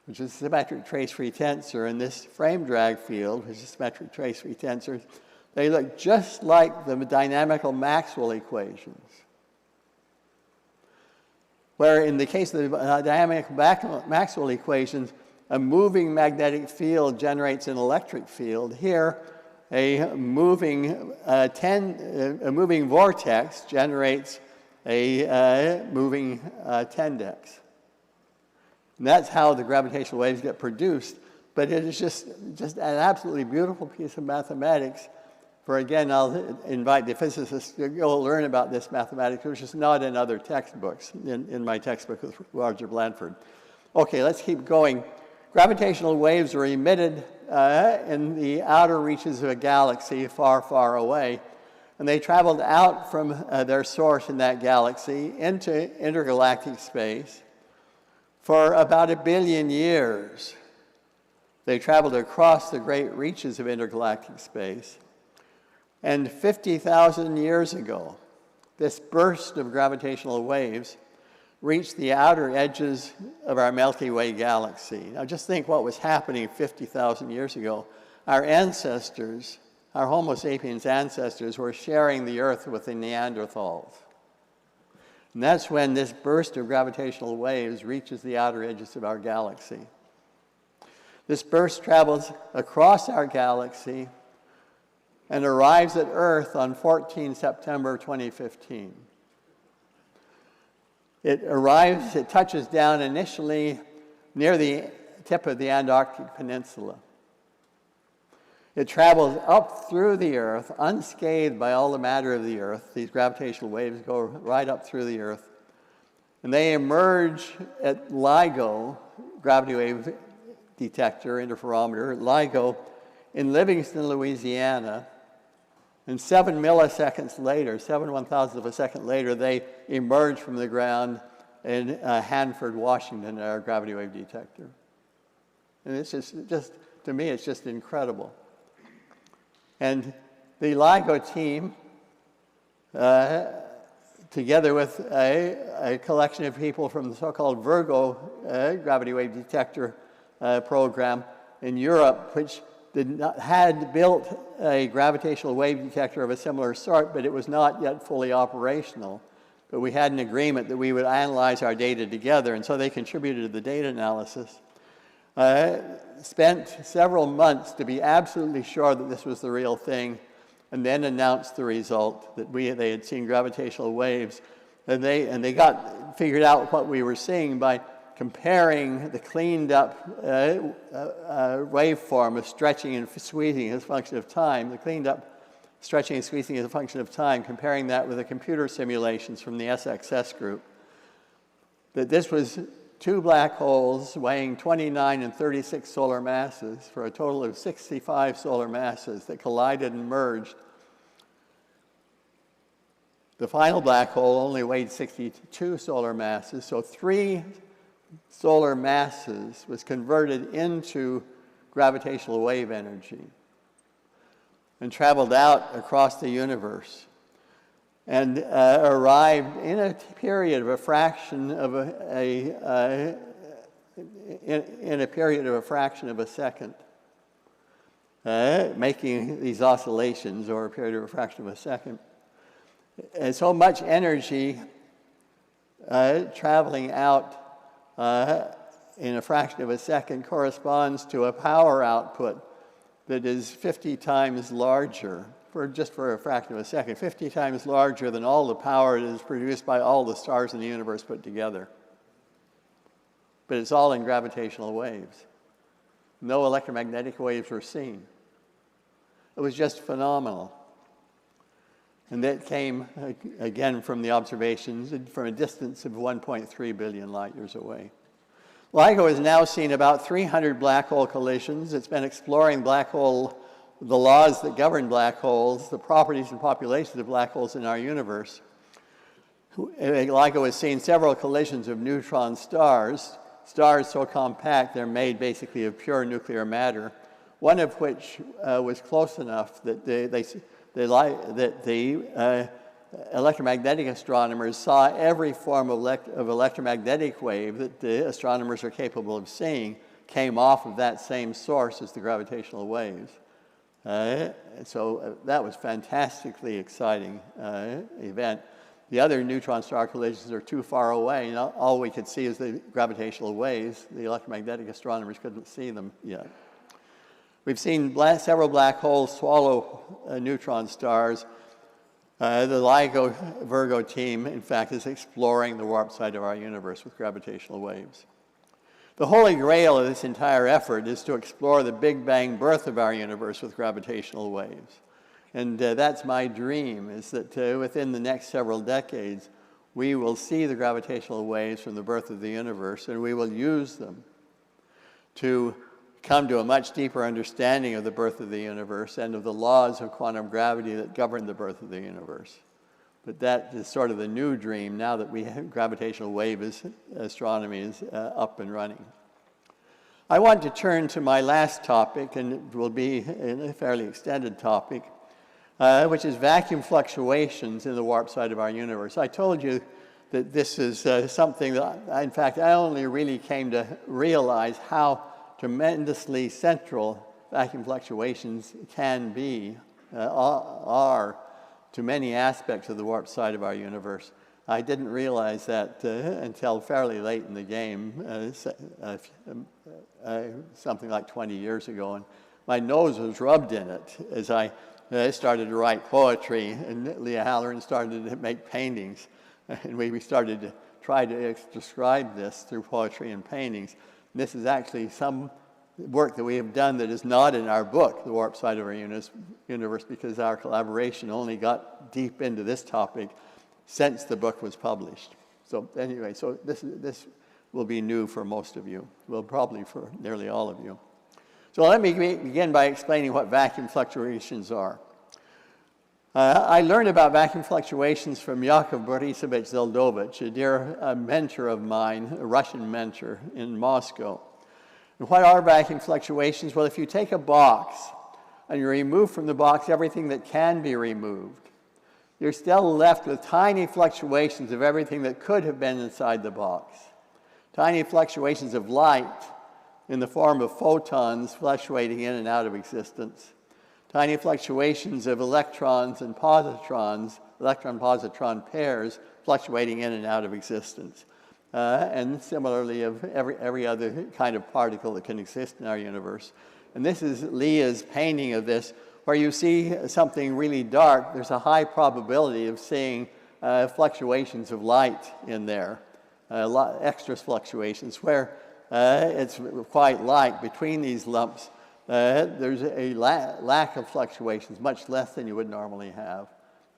which is a symmetric trace-free tensor, and this frame drag field, which is a symmetric trace-free tensor, they look just like the dynamical Maxwell equations. Where in the case of the dynamic Maxwell equations, a moving magnetic field generates an electric field. Here, a moving vortex generates a moving tendex. And that's how the gravitational waves get produced. But it is just an absolutely beautiful piece of mathematics. For again, I'll invite the physicists to go learn about this mathematics, which is not in other textbooks, in my textbook with Roger Blanford. Okay, let's keep going. Gravitational waves are emitted in the outer reaches of a galaxy far, far away. And they traveled out from their source in that galaxy into intergalactic space for about 1 billion years. They traveled across the great reaches of intergalactic space. And 50,000 years ago, this burst of gravitational waves reached the outer edges of our Milky Way galaxy. Now just think what was happening 50,000 years ago. Our ancestors, our Homo sapiens ancestors, were sharing the Earth with the Neanderthals. And that's when this burst of gravitational waves reaches the outer edges of our galaxy. This burst travels across our galaxy and arrives at Earth on 14 September 2015. It touches down initially near the tip of the Antarctic Peninsula. It travels up through the Earth, unscathed by all the matter of the Earth. These gravitational waves go right up through the Earth. And they emerge at LIGO, gravity wave detector, interferometer, LIGO, in Livingston, Louisiana. And 7 milliseconds later, 7/1000th of a second later, they emerge from the ground in Hanford, Washington, our gravity wave detector. And it's just to me, it's just incredible. And the LIGO team, together with a collection of people from the so-called Virgo gravity wave detector program in Europe, which had built a gravitational wave detector of a similar sort, but it was not yet fully operational. But we had an agreement that we would analyze our data together, and so they contributed to the data analysis. Spent several months to be absolutely sure that this was the real thing, and then announced the result that they had seen gravitational waves. And they figured out what we were seeing by comparing the cleaned up waveform of stretching and squeezing as a function of time, the cleaned up stretching and squeezing as a function of time, comparing that with the computer simulations from the SXS group, that this was 2 black holes weighing 29 and 36 solar masses for a total of 65 solar masses that collided and merged. The final black hole only weighed 62 solar masses, so 3 solar masses was converted into gravitational wave energy and traveled out across the universe and arrived in a period of a fraction of a second, making these oscillations over a period of a fraction of a second. And so much energy traveling out in a fraction of a second corresponds to a power output that is 50 times larger, just for a fraction of a second, 50 times larger than all the power that is produced by all the stars in the universe put together. But it's all in gravitational waves. No electromagnetic waves were seen. It was just phenomenal. And that came, again, from the observations from a distance of 1.3 billion light years away. LIGO has now seen about 300 black hole collisions. It's been exploring the laws that govern black holes, the properties and populations of black holes in our universe. LIGO has seen several collisions of neutron stars, stars so compact they're made basically of pure nuclear matter, one of which was close enough that the electromagnetic astronomers saw every form of electromagnetic wave that the astronomers are capable of seeing came off of that same source as the gravitational waves. So that was fantastically exciting event. The other neutron star collisions are too far away, and all we could see is the gravitational waves. The electromagnetic astronomers couldn't see them yet. We've seen several black holes swallow neutron stars. The LIGO Virgo team, in fact, is exploring the warp side of our universe with gravitational waves. The holy grail of this entire effort is to explore the Big Bang birth of our universe with gravitational waves. And that's my dream, is that within the next several decades, we will see the gravitational waves from the birth of the universe, and we will use them to come to a much deeper understanding of the birth of the universe and of the laws of quantum gravity that govern the birth of the universe. But that is sort of the new dream now that we have gravitational wave astronomy is up and running. I want to turn to my last topic, and it will be a fairly extended topic, which is vacuum fluctuations in the warp side of our universe. I told you that this is something that, in fact, I only really came to realize how tremendously central vacuum fluctuations can be, are to many aspects of the warp side of our universe. I didn't realize that until fairly late in the game, something like 20 years ago, and my nose was rubbed in it as I started to write poetry, and Leah Halloran started to make paintings, and we started to try to describe this through poetry and paintings. And this is actually some work that we have done that is not in our book, The Warp Side of Our Universe, because our collaboration only got deep into this topic since the book was published. So anyway, so this will be new for most of you, well, probably for nearly all of you. So let me begin by explaining what vacuum fluctuations are. I learned about vacuum fluctuations from Yakov Borisovich Zeldovich, a dear mentor of mine, a Russian mentor in Moscow. And what are vacuum fluctuations? Well, if you take a box and you remove from the box everything that can be removed, you're still left with tiny fluctuations of everything that could have been inside the box. Tiny fluctuations of light in the form of photons fluctuating in and out of existence. Tiny fluctuations of electrons and positrons, electron-positron pairs, fluctuating in and out of existence. And similarly of every other kind of particle that can exist in our universe. And this is Leah's painting of this, where you see something really dark. There's a high probability of seeing fluctuations of light in there, extra fluctuations, where it's quite light between these lumps. There's a lack of fluctuations, much less than you would normally have.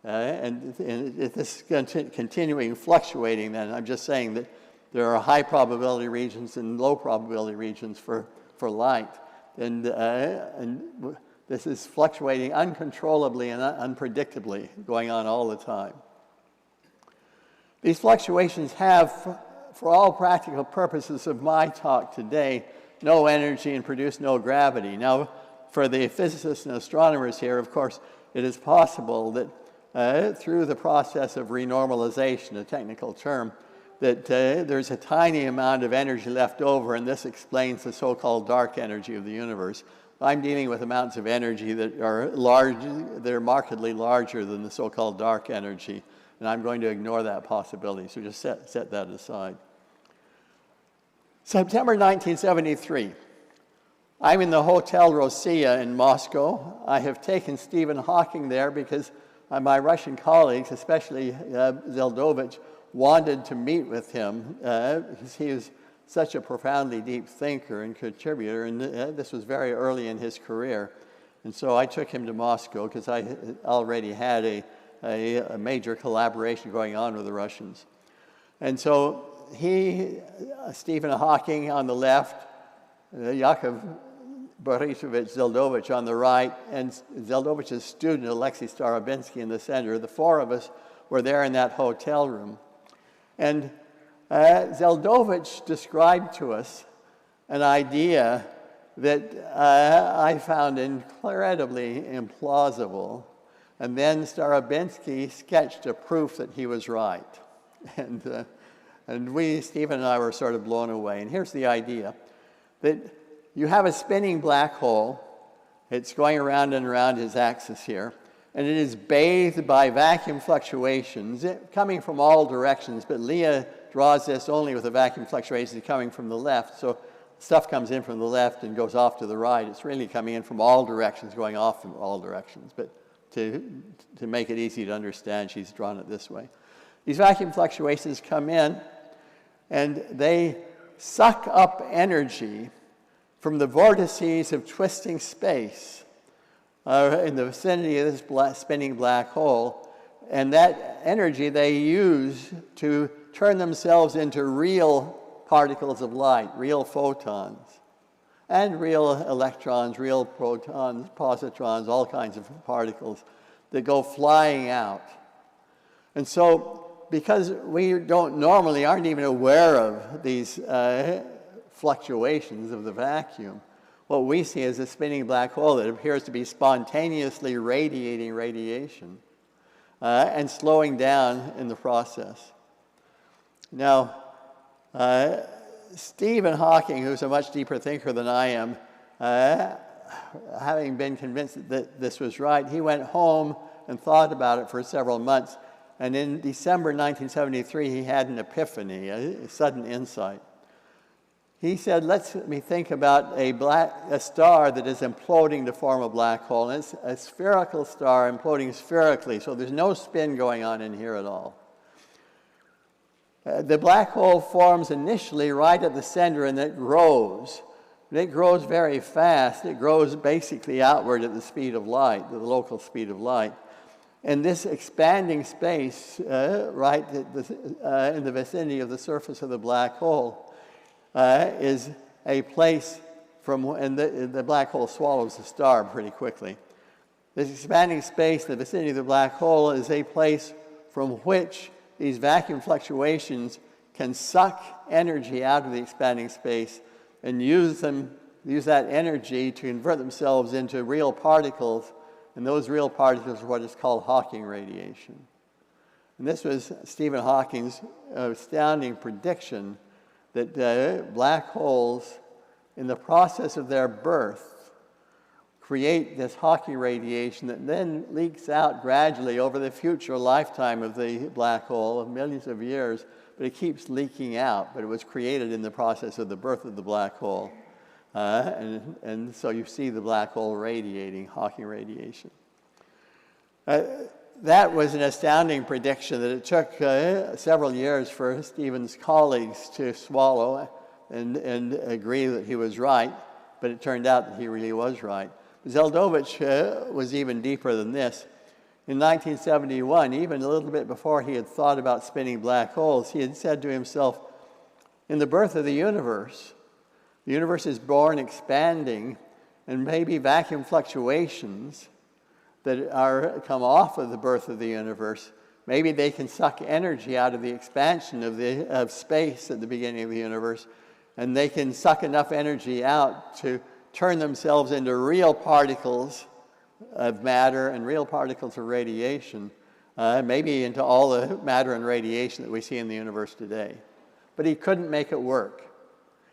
And this is continuing fluctuating then. I'm just saying that there are high probability regions and low probability regions for light. And this is fluctuating uncontrollably and unpredictably, going on all the time. These fluctuations have, for all practical purposes of my talk today, no energy and produce no gravity. Now, for the physicists and astronomers here, of course, it is possible that through the process of renormalization, a technical term, that there's a tiny amount of energy left over, and this explains the so-called dark energy of the universe. I'm dealing with amounts of energy that are large, they're markedly larger than the so-called dark energy, and I'm going to ignore that possibility, so just set that aside. September 1973. I'm in the Hotel Rossiya in Moscow. I have taken Stephen Hawking there because my Russian colleagues, especially Zeldovich, wanted to meet with him because he is such a profoundly deep thinker and contributor, and this was very early in his career. And so I took him to Moscow because I already had a major collaboration going on with the Russians. And so Stephen Hawking on the left, Yakov Borisovich Zeldovich on the right, and Zeldovich's student, Alexei Starobinsky, in the center. The four of us were there in that hotel room. And Zeldovich described to us an idea that I found incredibly implausible. And then Starobinsky sketched a proof that he was right. And Stephen and I were sort of blown away. And here's the idea, that you have a spinning black hole. It's going around and around his axis here. And it is bathed by vacuum fluctuations coming from all directions. But Leah draws this only with the vacuum fluctuations coming from the left. So stuff comes in from the left and goes off to the right. It's really coming in from all directions, going off from all directions. But to make it easy to understand, she's drawn it this way. These vacuum fluctuations come in, and they suck up energy from the vortices of twisting space in the vicinity of this spinning black hole. And that energy they use to turn themselves into real particles of light, real photons, and real electrons, real protons, positrons, all kinds of particles that go flying out. And so, because we aren't even aware of these fluctuations of the vacuum, what we see is a spinning black hole that appears to be spontaneously radiating radiation and slowing down in the process. Now, Stephen Hawking, who's a much deeper thinker than I am, having been convinced that this was right, he went home and thought about it for several months. And in December 1973, he had an epiphany, a sudden insight. He said, let me think about a star that is imploding to form a black hole. And it's a spherical star imploding spherically, so there's no spin going on in here at all. The black hole forms initially right at the center, and it grows. And it grows very fast. It grows basically outward at the speed of light, the local speed of light. And this expanding space, right in the vicinity of the surface of the black hole, is a place and the black hole swallows the star pretty quickly. This expanding space in the vicinity of the black hole is a place from which these vacuum fluctuations can suck energy out of the expanding space and use that energy to convert themselves into real particles, and those real particles are what is called Hawking radiation. And this was Stephen Hawking's astounding prediction that black holes, in the process of their birth, create this Hawking radiation that then leaks out gradually over the future lifetime of the black hole of millions of years, but it keeps leaking out. But it was created in the process of the birth of the black hole. And so you see the black hole radiating, Hawking radiation. That was an astounding prediction that it took several years for Stephen's colleagues to swallow and agree that he was right, but it turned out that he really was right. Zeldovich was even deeper than this. In 1971, even a little bit before he had thought about spinning black holes, he had said to himself, in the birth of the universe is born expanding, and maybe vacuum fluctuations that come off of the birth of the universe, maybe they can suck energy out of the expansion of space at the beginning of the universe, and they can suck enough energy out to turn themselves into real particles of matter and real particles of radiation, maybe into all the matter and radiation that we see in the universe today. But he couldn't make it work.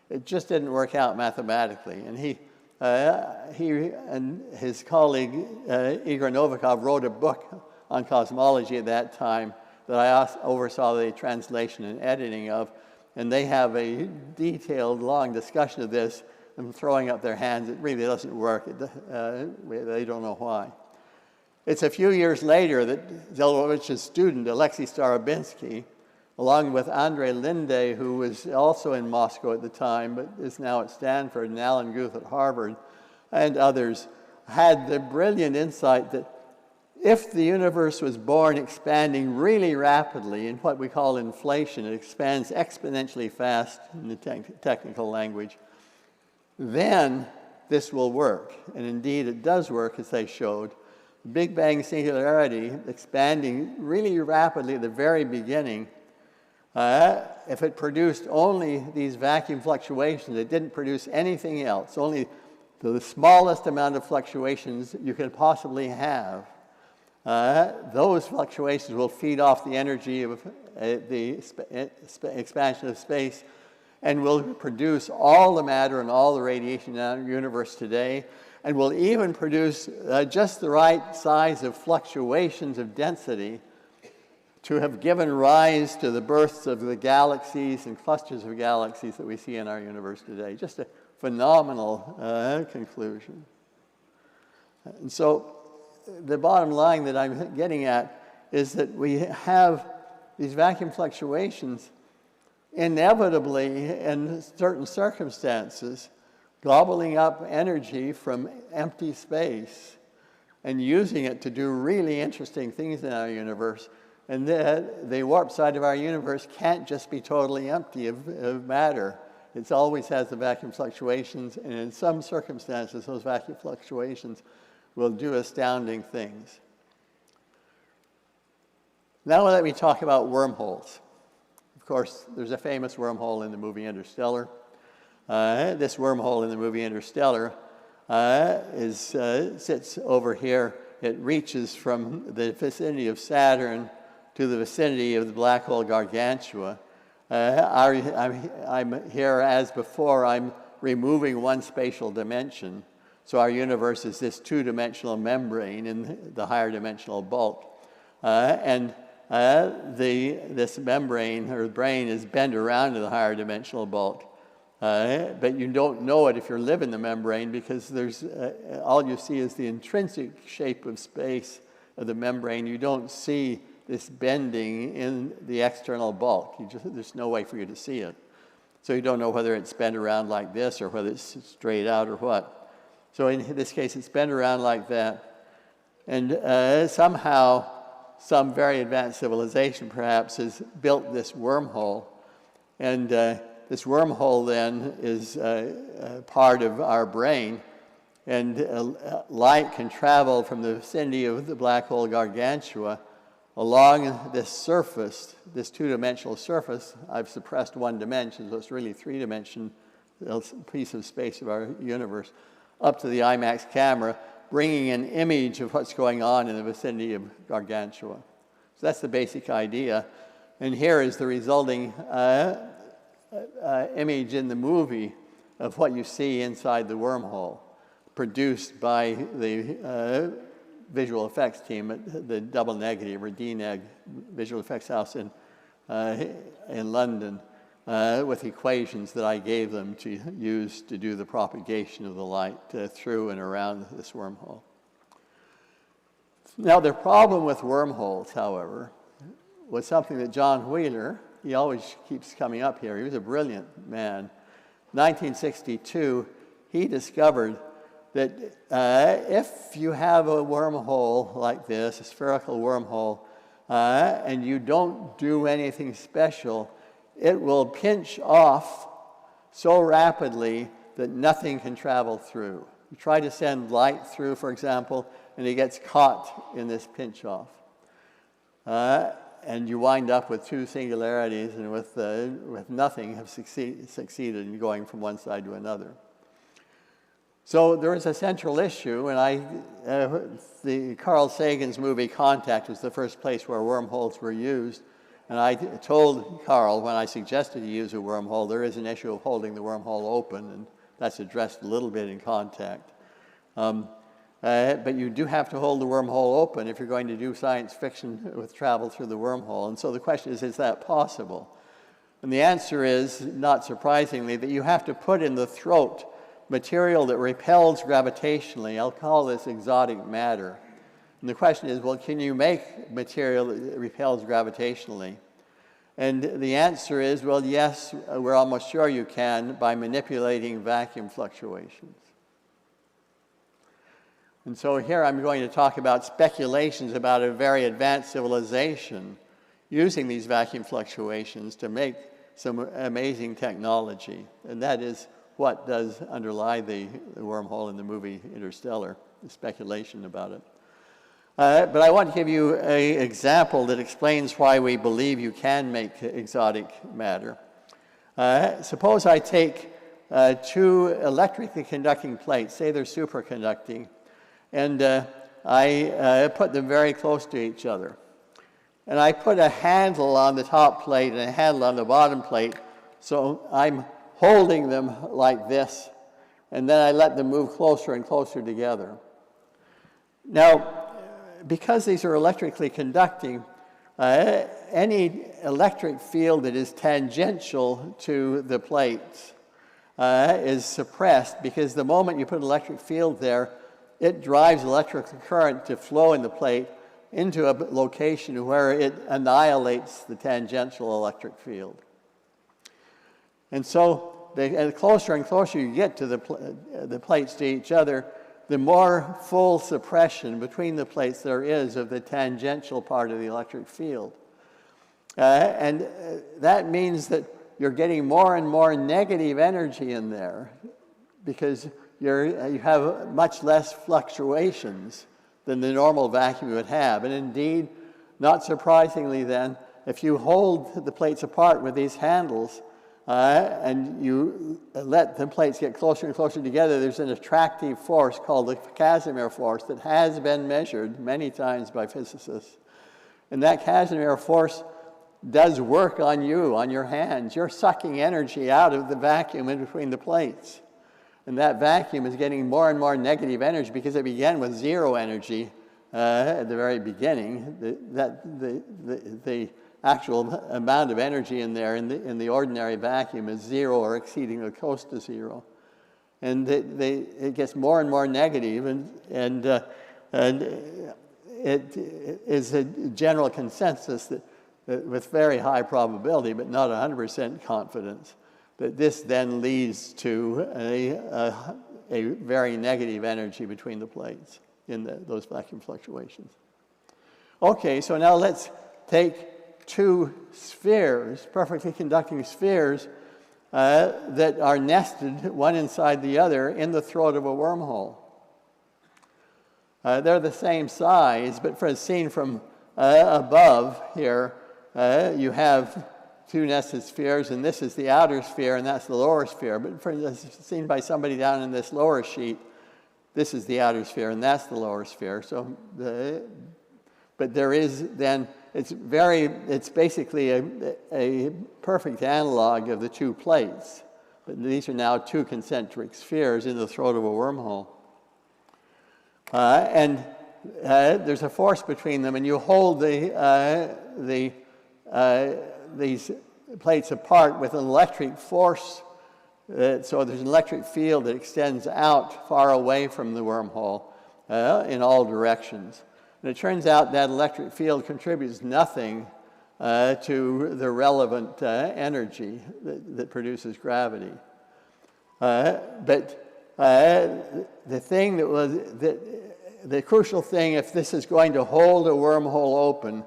It just didn't work out mathematically. And he and his colleague Igor Novikov wrote a book on cosmology at that time that I oversaw the translation and editing of, and they have a detailed, long discussion of this and throwing up their hands. It really doesn't work. They don't know why. It's a few years later that Zeldovich's student, Alexei Starobinsky, along with Andrei Linde, who was also in Moscow at the time, but is now at Stanford, and Alan Guth at Harvard, and others, had the brilliant insight that if the universe was born expanding really rapidly in what we call inflation, it expands exponentially fast in the technical language, then this will work. And indeed, it does work, as they showed. Big Bang singularity expanding really rapidly at the very beginning If it produced only these vacuum fluctuations, it didn't produce anything else, only the smallest amount of fluctuations you could possibly have, those fluctuations will feed off the energy of the expansion of space and will produce all the matter and all the radiation in our universe today, and will even produce just the right size of fluctuations of density to have given rise to the births of the galaxies and clusters of galaxies that we see in our universe today. Just a phenomenal conclusion. And so the bottom line that I'm getting at is that we have these vacuum fluctuations inevitably in certain circumstances gobbling up energy from empty space and using it to do really interesting things in our universe. And the warp side of our universe can't just be totally empty of matter. It always has the vacuum fluctuations, and in some circumstances, those vacuum fluctuations will do astounding things. Now let me talk about wormholes. Of course, there's a famous wormhole in the movie Interstellar. This wormhole in the movie Interstellar sits over here. It reaches from the vicinity of Saturn to the vicinity of the black hole Gargantua. I'm here as before. I'm removing one spatial dimension. So our universe is this two-dimensional membrane in the higher dimensional bulk. This membrane or brain is bent around to the higher dimensional bulk. But you don't know it if you live in the membrane, because there's all you see is the intrinsic shape of space of the membrane. You don't see this bending in the external bulk. There's no way for you to see it. So you don't know whether it's bent around like this or whether it's straight out or what. So in this case, it's bent around like that. And somehow, some very advanced civilization perhaps has built this wormhole. And this wormhole then is part of our brain. And light can travel from the vicinity of the black hole Gargantua along this surface, this two-dimensional surface. I've suppressed one dimension, so it's really three-dimensional piece of space of our universe, up to the IMAX camera, bringing an image of what's going on in the vicinity of Gargantua. So that's the basic idea. And here is the resulting image in the movie of what you see inside the wormhole, produced by the visual effects team at the Double Negative, or DNEG Visual Effects House in London, with equations that I gave them to use to do the propagation of the light through and around this wormhole. Now, the problem with wormholes, however, was something that John Wheeler, he always keeps coming up here, he was a brilliant man. 1962, he discovered that if you have a wormhole like this, a spherical wormhole, and you don't do anything special, it will pinch off so rapidly that nothing can travel through. You try to send light through, for example, and it gets caught in this pinch off. And you wind up with two singularities, and with nothing have succeeded in going from one side to another. So there is a central issue, and Carl Sagan's movie Contact was the first place where wormholes were used. And I told Carl, when I suggested he use a wormhole, there is an issue of holding the wormhole open, and that's addressed a little bit in Contact. But you do have to hold the wormhole open if you're going to do science fiction with travel through the wormhole. And so the question is that possible? And the answer is, not surprisingly, that you have to put in the throat material that repels gravitationally. I'll call this exotic matter. And the question is, well, can you make material that repels gravitationally? And the answer is, well, yes, we're almost sure you can by manipulating vacuum fluctuations. And so here I'm going to talk about speculations about a very advanced civilization using these vacuum fluctuations to make some amazing technology. And that is what does underlie the wormhole in the movie Interstellar, the speculation about it. But I want to give you an example that explains why we believe you can make exotic matter. Suppose I take two electrically conducting plates, say they're superconducting, and I put them very close to each other. And I put a handle on the top plate and a handle on the bottom plate, so I'm holding them like this, and then I let them move closer and closer together. Now, because these are electrically conducting, any electric field that is tangential to the plates is suppressed, because the moment you put an electric field there, it drives electrical current to flow in the plate into a location where it annihilates the tangential electric field. And so the closer and closer you get to the plates to each other, the more full suppression between the plates there is of the tangential part of the electric field. And that means that you're getting more and more negative energy in there, because you have much less fluctuations than the normal vacuum would have. And indeed, not surprisingly then, if you hold the plates apart with these handles, and you let the plates get closer and closer together, there's an attractive force called the Casimir force that has been measured many times by physicists. And that Casimir force does work on you, on your hands. You're sucking energy out of the vacuum in between the plates. And that vacuum is getting more and more negative energy, because it began with zero energy at the very beginning. The actual amount of energy in there in the ordinary vacuum is zero or exceeding or close to zero. And it gets more and more negative, and it is a general consensus that with very high probability, but not 100% confidence, that this then leads to a very negative energy between the plates in those vacuum fluctuations. Okay, so now let's take two spheres, perfectly conducting spheres, that are nested one inside the other in the throat of a wormhole. They're the same size, but for seen from above here, you have two nested spheres, and this is the outer sphere, and that's the lower sphere. But seen by somebody down in this lower sheet, this is the outer sphere, and that's the lower sphere. So, but there is then, it's basically a perfect analog of the two plates. But these are now two concentric spheres in the throat of a wormhole. And there's a force between them, and you hold these plates apart with an electric force. So there's an electric field that extends out far away from the wormhole in all directions. And it turns out that electric field contributes nothing to the relevant energy that produces gravity. But the thing the crucial thing, if this is going to hold a wormhole open,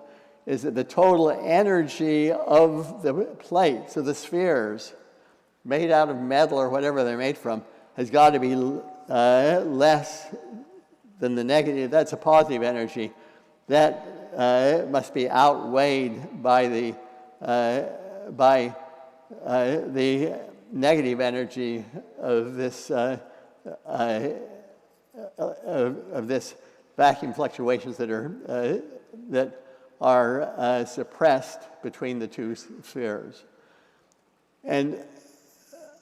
is that the total energy of the plates, of the spheres, made out of metal or whatever they're made from, has got to be less than the negative. That's a positive energy. That must be outweighed by the negative energy of this vacuum fluctuations that are suppressed between the two spheres. And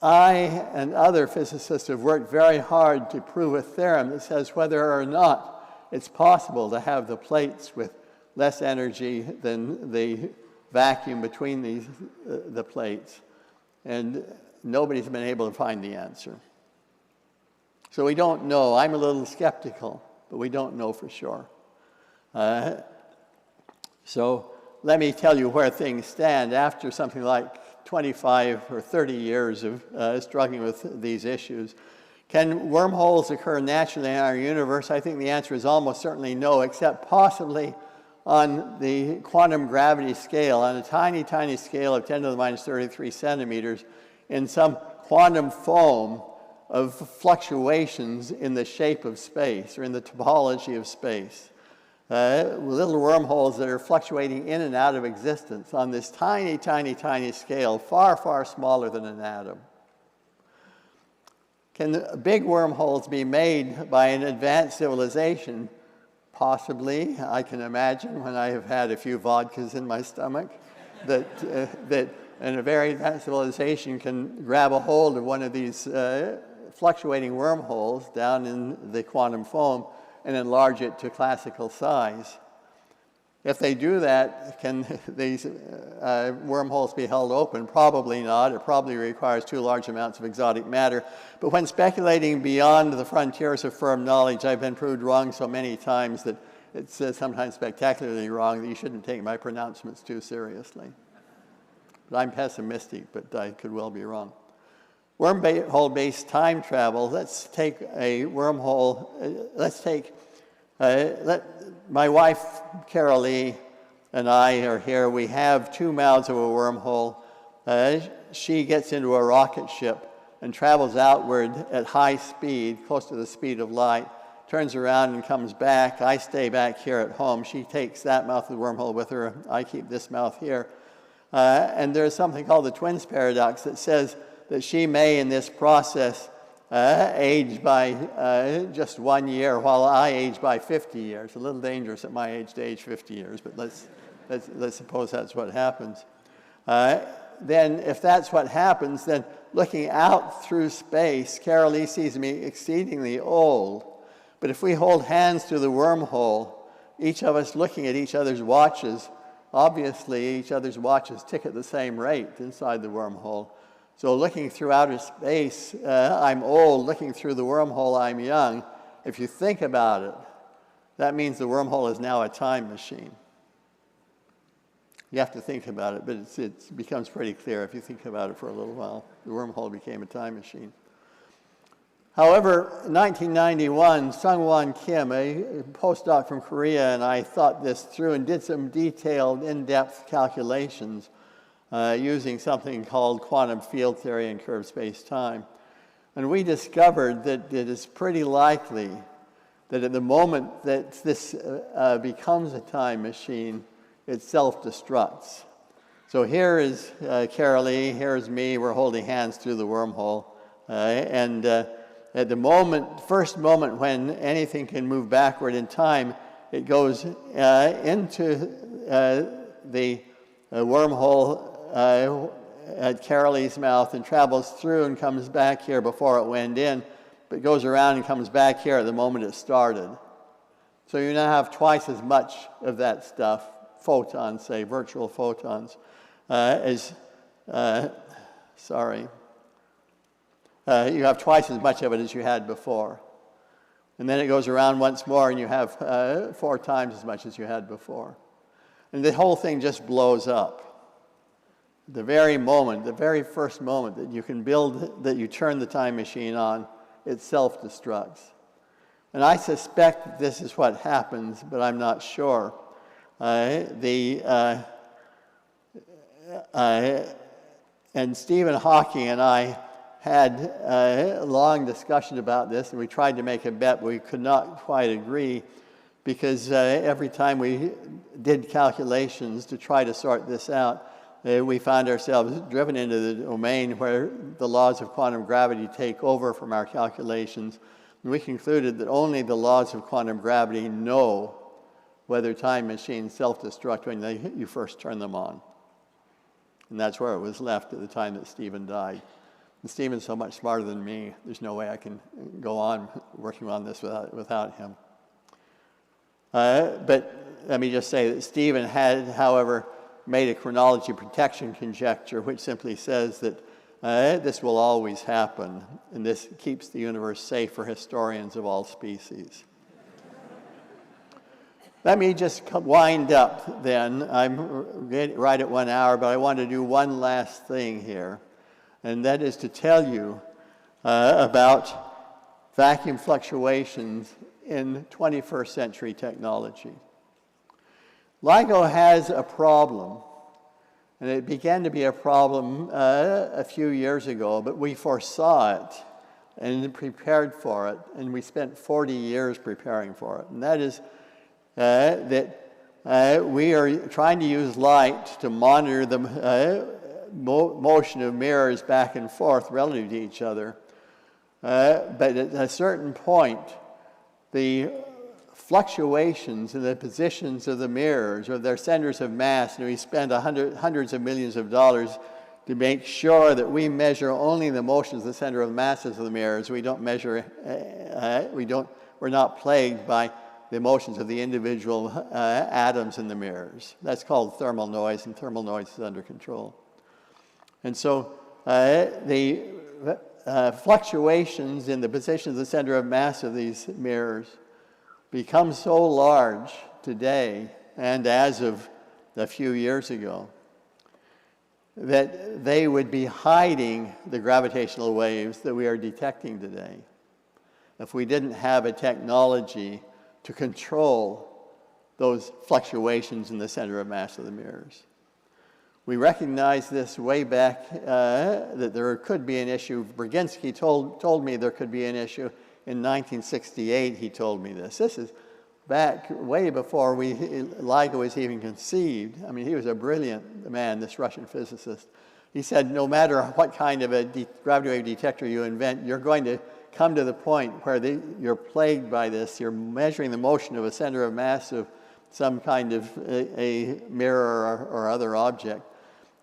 I and other physicists have worked very hard to prove a theorem that says whether or not it's possible to have the plates with less energy than the vacuum between the plates. And nobody's been able to find the answer. So we don't know. I'm a little skeptical, but we don't know for sure. So let me tell you where things stand after something like 25 or 30 years of struggling with these issues. Can wormholes occur naturally in our universe? I think the answer is almost certainly no, except possibly on the quantum gravity scale, on a tiny, tiny scale of 10 to the minus 33 centimeters, in some quantum foam of fluctuations in the shape of space or in the topology of space. little wormholes that are fluctuating in and out of existence on this tiny, tiny, tiny scale, far, far smaller than an atom. Can big wormholes be made by an advanced civilization? Possibly. I can imagine when I have had a few vodkas in my stomach that a very advanced civilization can grab a hold of one of these fluctuating wormholes down in the quantum foam and enlarge it to classical size. If they do that, can these wormholes be held open? Probably not. It probably requires too large amounts of exotic matter. But when speculating beyond the frontiers of firm knowledge, I've been proved wrong so many times that it's sometimes spectacularly wrong that you shouldn't take my pronouncements too seriously. But I'm pessimistic, but I could well be wrong. Wormhole-based time travel, let's take a wormhole, my wife, Carol Lee, and I are here. We have 2 mouths of a wormhole. She gets into a rocket ship and travels outward at high speed, close to the speed of light, turns around and comes back. I stay back here at home. She takes that mouth of the wormhole with her. I keep this mouth here. And there's something called the twins paradox that says that she may, in this process, age by just 1 year, while I age by 50 years. A little dangerous at my age to age 50 years, but let's suppose that's what happens. Then, if that's what happens, then looking out through space, Carol Lee sees me exceedingly old. But if we hold hands through the wormhole, each of us looking at each other's watches, obviously each other's watches tick at the same rate inside the wormhole. So looking through outer space, I'm old. Looking through the wormhole, I'm young. If you think about it, that means the wormhole is now a time machine. You have to think about it, but it becomes pretty clear if you think about it for a little while. The wormhole became a time machine. However, in 1991, Sung-Won Kim, a postdoc from Korea, and I thought this through and did some detailed, in-depth calculations using something called quantum field theory and curved space-time. And we discovered that it is pretty likely that at the moment that this becomes a time machine, it self-destructs. So here is Carol Lee, here's me, we're holding hands through the wormhole. And at the first moment when anything can move backward in time, it goes into the wormhole at Carol Lee's mouth and travels through and comes back here before it went in, but goes around and comes back here at the moment it started. So you now have twice as much of that stuff, photons, say, virtual photons, you have twice as much of it as you had before. And then it goes around once more and you have 4 times as much as you had before. And the whole thing just blows up. The very first moment that you can build, that you turn the time machine on, it self-destructs. And I suspect this is what happens, but I'm not sure. And Stephen Hawking and I had a long discussion about this, and we tried to make a bet, but we could not quite agree, because every time we did calculations to try to sort this out, we found ourselves driven into the domain where the laws of quantum gravity take over from our calculations. And we concluded that only the laws of quantum gravity know whether time machines self-destruct when you first turn them on. And that's where it was left at the time that Stephen died. And Stephen's so much smarter than me, there's no way I can go on working on this without him. But let me just say that Stephen had, however, made a chronology protection conjecture, which simply says that this will always happen, and this keeps the universe safe for historians of all species. Let me just wind up then. I'm right at 1 hour, but I want to do one last thing here, and that is to tell you about vacuum fluctuations in 21st century technology. LIGO has a problem, and it began to be a problem a few years ago, but we foresaw it and prepared for it, and we spent 40 years preparing for it. And that is, that we are trying to use light to monitor the motion of mirrors back and forth relative to each other. But at a certain point, the fluctuations in the positions of the mirrors or their centers of mass, and we spend hundreds of millions of dollars to make sure that we measure only the motions of the center of masses of the mirrors. We don't measure, we're not plagued by the motions of the individual atoms in the mirrors. That's called thermal noise, and thermal noise is under control. And so the fluctuations in the position of the center of mass of these mirrors become so large today, and as of a few years ago, that they would be hiding the gravitational waves that we are detecting today if we didn't have a technology to control those fluctuations in the center of mass of the mirrors. We recognized this way back that there could be an issue. Brzezinski told me there could be an issue. In 1968, he told me this. This is back way before LIGO was even conceived. I mean, he was a brilliant man, this Russian physicist. He said, no matter what kind of a gravity wave detector you invent, you're going to come to the point where you're plagued by this. You're measuring the motion of a center of mass of some kind of a mirror or other object.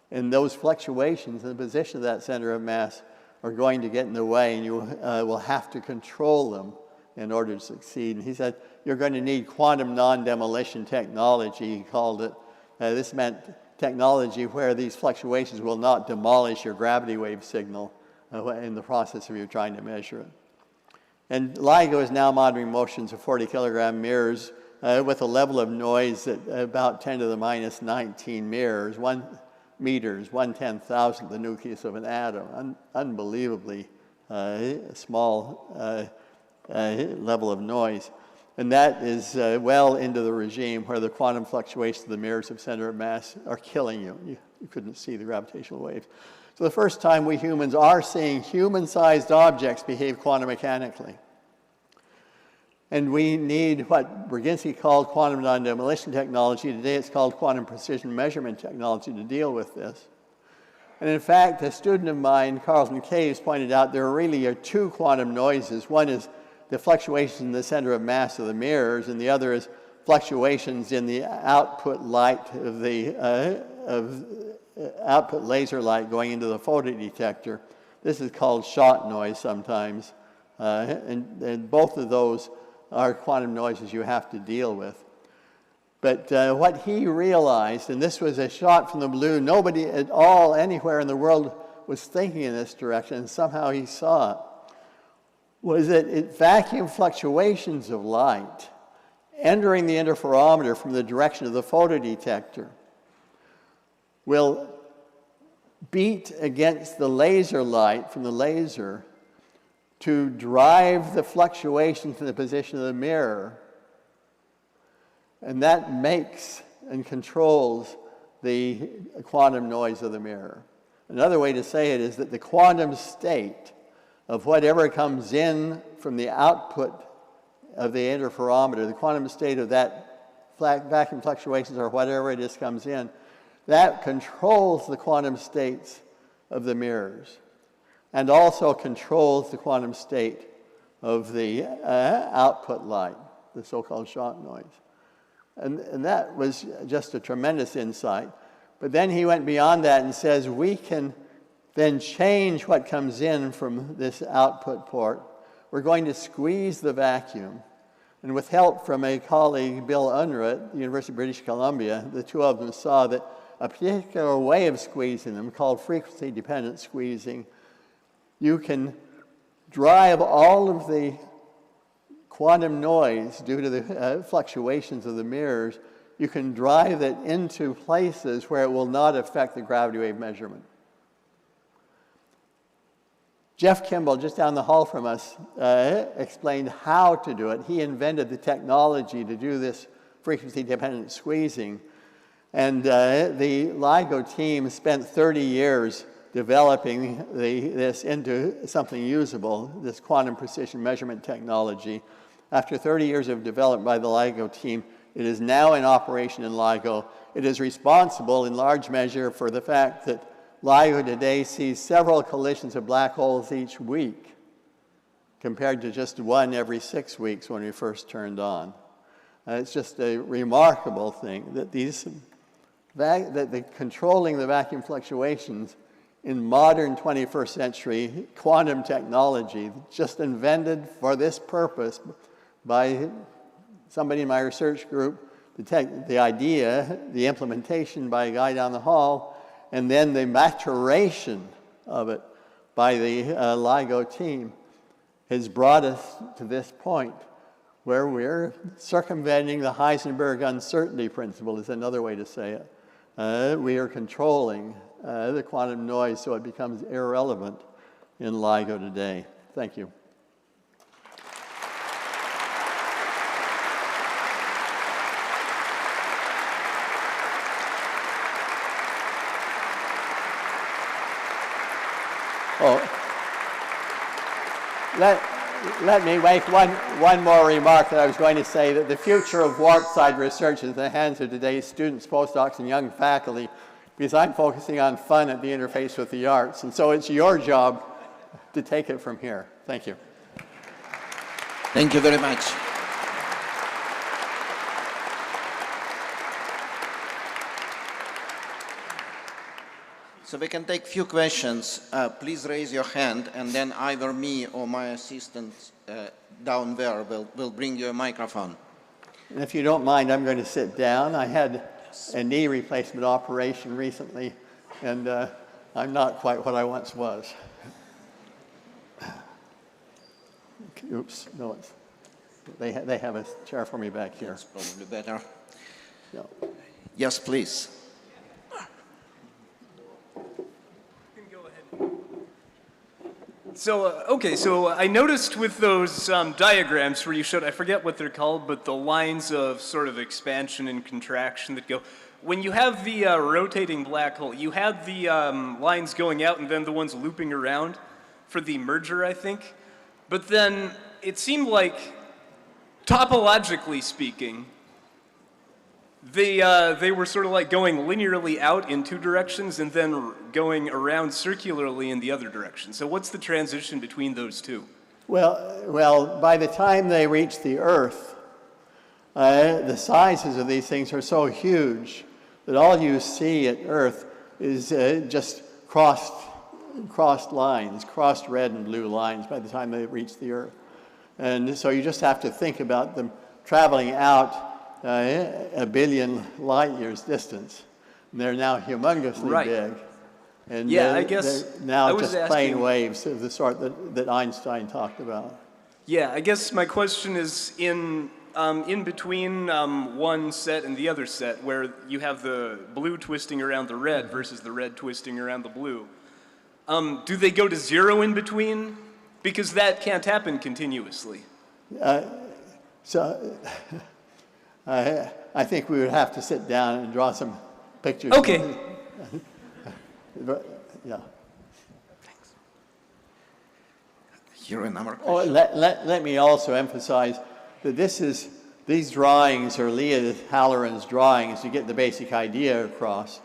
And those fluctuations in the position of that center of mass are going to get in the way, and you will have to control them in order to succeed. And he said, you're going to need quantum non-demolition technology, he called it. This meant technology where these fluctuations will not demolish your gravity wave signal in the process of you trying to measure it. And LIGO is now monitoring motions of 40-kilogram mirrors with a level of noise at about 10 to the minus 19 mirrors, 1/10,000th the nucleus of an atom. Unbelievably small level of noise. And that is well into the regime where the quantum fluctuations of the mirrors of center of mass are killing you. You couldn't see the gravitational waves. So the first time we humans are seeing human-sized objects behave quantum mechanically. And we need what Brzezinski called quantum non-demolition technology. Today it's called quantum precision measurement technology to deal with this. And in fact, a student of mine, Carlton Caves, pointed out there really are two quantum noises. One is the fluctuations in the center of mass of the mirrors, and the other is fluctuations in the output light of the output laser light going into the photodetector. This is called shot noise sometimes, and both of those are quantum noises you have to deal with. But what he realized, and this was a shot from the blue, nobody at all anywhere in the world was thinking in this direction, and somehow he saw it, was that vacuum fluctuations of light entering the interferometer from the direction of the photodetector will beat against the laser light from the laser to drive the fluctuations in the position of the mirror. And that makes and controls the quantum noise of the mirror. Another way to say it is that the quantum state of whatever comes in from the output of the interferometer, the quantum state of that vacuum fluctuations or whatever it is comes in, that controls the quantum states of the mirrors and also controls the quantum state of the output light, the so-called shot noise. And that was just a tremendous insight. But then he went beyond that and says we can then change what comes in from this output port. We're going to squeeze the vacuum. And with help from a colleague, Bill Unruh at the University of British Columbia, the two of them saw that a particular way of squeezing them, called frequency-dependent squeezing, you can drive all of the quantum noise due to the fluctuations of the mirrors, you can drive it into places where it will not affect the gravity wave measurement. Jeff Kimball, just down the hall from us, explained how to do it. He invented the technology to do this frequency-dependent squeezing. And the LIGO team spent 30 years developing this into something usable, this quantum precision measurement technology. After 30 years of development by the LIGO team, It is now in operation in LIGO. It is responsible in large measure for the fact that LIGO today sees several collisions of black holes each week, compared to just one every 6 weeks when we first turned on. It's just a remarkable thing that controlling the vacuum fluctuations in modern 21st century quantum technology, just invented for this purpose by somebody in my research group, the idea, the implementation by a guy down the hall, and then the maturation of it by the LIGO team has brought us to this point where we're circumventing the Heisenberg uncertainty principle, is another way to say it. We are controlling the quantum noise so it becomes irrelevant in LIGO today. Thank you. Let me make one more remark that I was going to say, that the future of warp-side research is in the hands of today's students, postdocs, and young faculty, because I'm focusing on fun at the interface with the arts. And so it's your job to take it from here. Thank you. Thank you very much. So we can take few questions. Please raise your hand, and then either me or my assistant down there will bring you a microphone. And if you don't mind, I'm going to sit down. I had a knee replacement operation recently, and I'm not quite what I once was. Oops, no, they have a chair for me back here. That's probably better. No. Yes, please. So, okay, so I noticed with those diagrams where you showed, I forget what they're called, but the lines of sort of expansion and contraction that go, when you have the rotating black hole, you had the lines going out and then the ones looping around for the merger, I think. But then it seemed like, topologically speaking, they were sort of like going linearly out in two directions and then going around circularly in the other direction. So what's the transition between those two? Well, by the time they reach the Earth, the sizes of these things are so huge that all you see at Earth is just crossed lines, crossed red and blue lines by the time they reach the Earth. And so you just have to think about them traveling out a billion light years distance. And they're now humongously big. And yeah, I guess they're now just plain waves of the sort that Einstein talked about. Yeah, I guess my question is in between one set and the other set, where you have the blue twisting around the red versus the red twisting around the blue. Do they go to zero in between? Because that can't happen continuously. I think we would have to sit down and draw some pictures. Okay. Yeah. Thanks. Here another question. Oh, let me also emphasize that these drawings are Leah Halloran's drawings to get the basic idea across.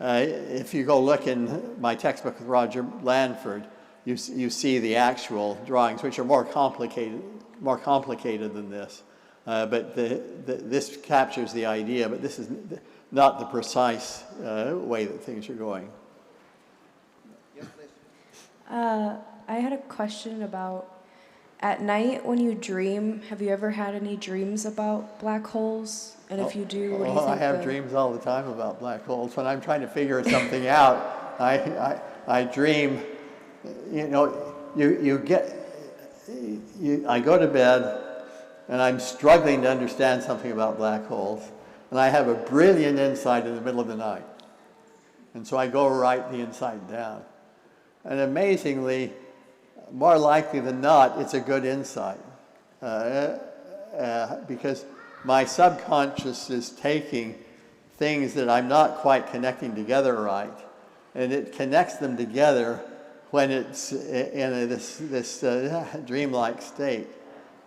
If you go look in my textbook with Roger Blandford, you see the actual drawings, which are more complicated than this. But this captures the idea, but this is not the precise way that things are going. Yes, please. I had a question about, at night when you dream, have you ever had any dreams about black holes? And if you do, what do you think? I have dreams all the time about black holes. When I'm trying to figure something out, I dream, I go to bed, and I'm struggling to understand something about black holes. And I have a brilliant insight in the middle of the night. And so I go write the insight down. And amazingly, more likely than not, it's a good insight. Because my subconscious is taking things that I'm not quite connecting together right. And it connects them together when it's in this dreamlike state.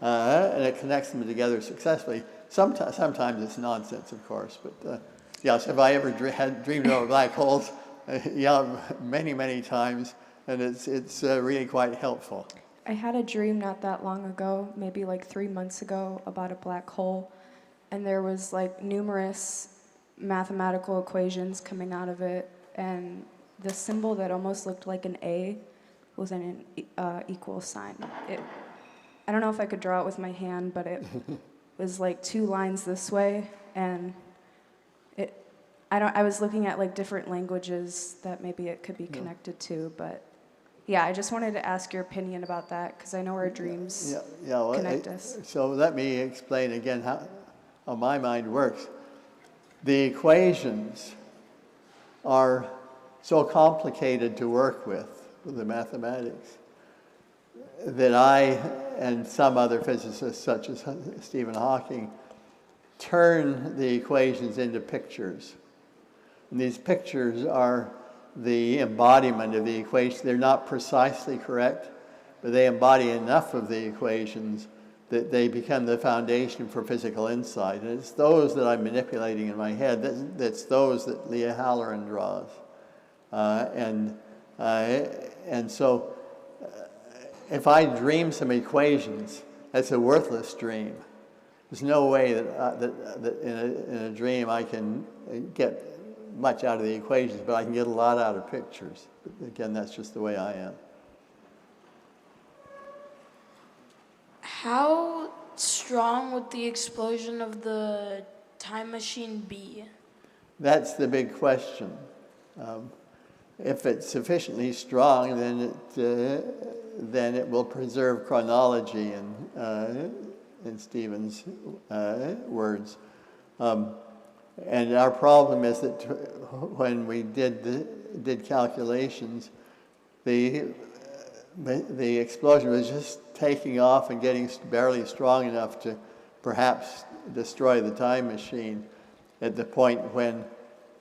and it connects them together successfully. Sometimes it's nonsense, of course, but yes, have I ever dreamed about black holes? Yeah, many, many times, and it's really quite helpful. I had a dream not that long ago, maybe like 3 months ago, about a black hole, and there was like numerous mathematical equations coming out of it, and the symbol that almost looked like an A was an equal sign. I don't know if I could draw it with my hand, but it was like 2 lines this way, and I was looking at like different languages that maybe it could be connected to, but yeah, I just wanted to ask your opinion about that, because I know our dreams connect us. So let me explain again how my mind works. The equations are so complicated to work with the mathematics, that I and some other physicists, such as Stephen Hawking, turn the equations into pictures. And these pictures are the embodiment of the equation. They're not precisely correct, but they embody enough of the equations that they become the foundation for physical insight. And it's those that I'm manipulating in my head. That's those that Leah Halloran draws. And so if I dream some equations, that's a worthless dream. There's no way that in a dream I can get much out of the equations, but I can get a lot out of pictures. But again, that's just the way I am. How strong would the explosion of the time machine be? That's the big question. If it's sufficiently strong, then it will preserve chronology in Stephen's words. And our problem is that when we did calculations, the explosion was just taking off and getting barely strong enough to perhaps destroy the time machine at the point when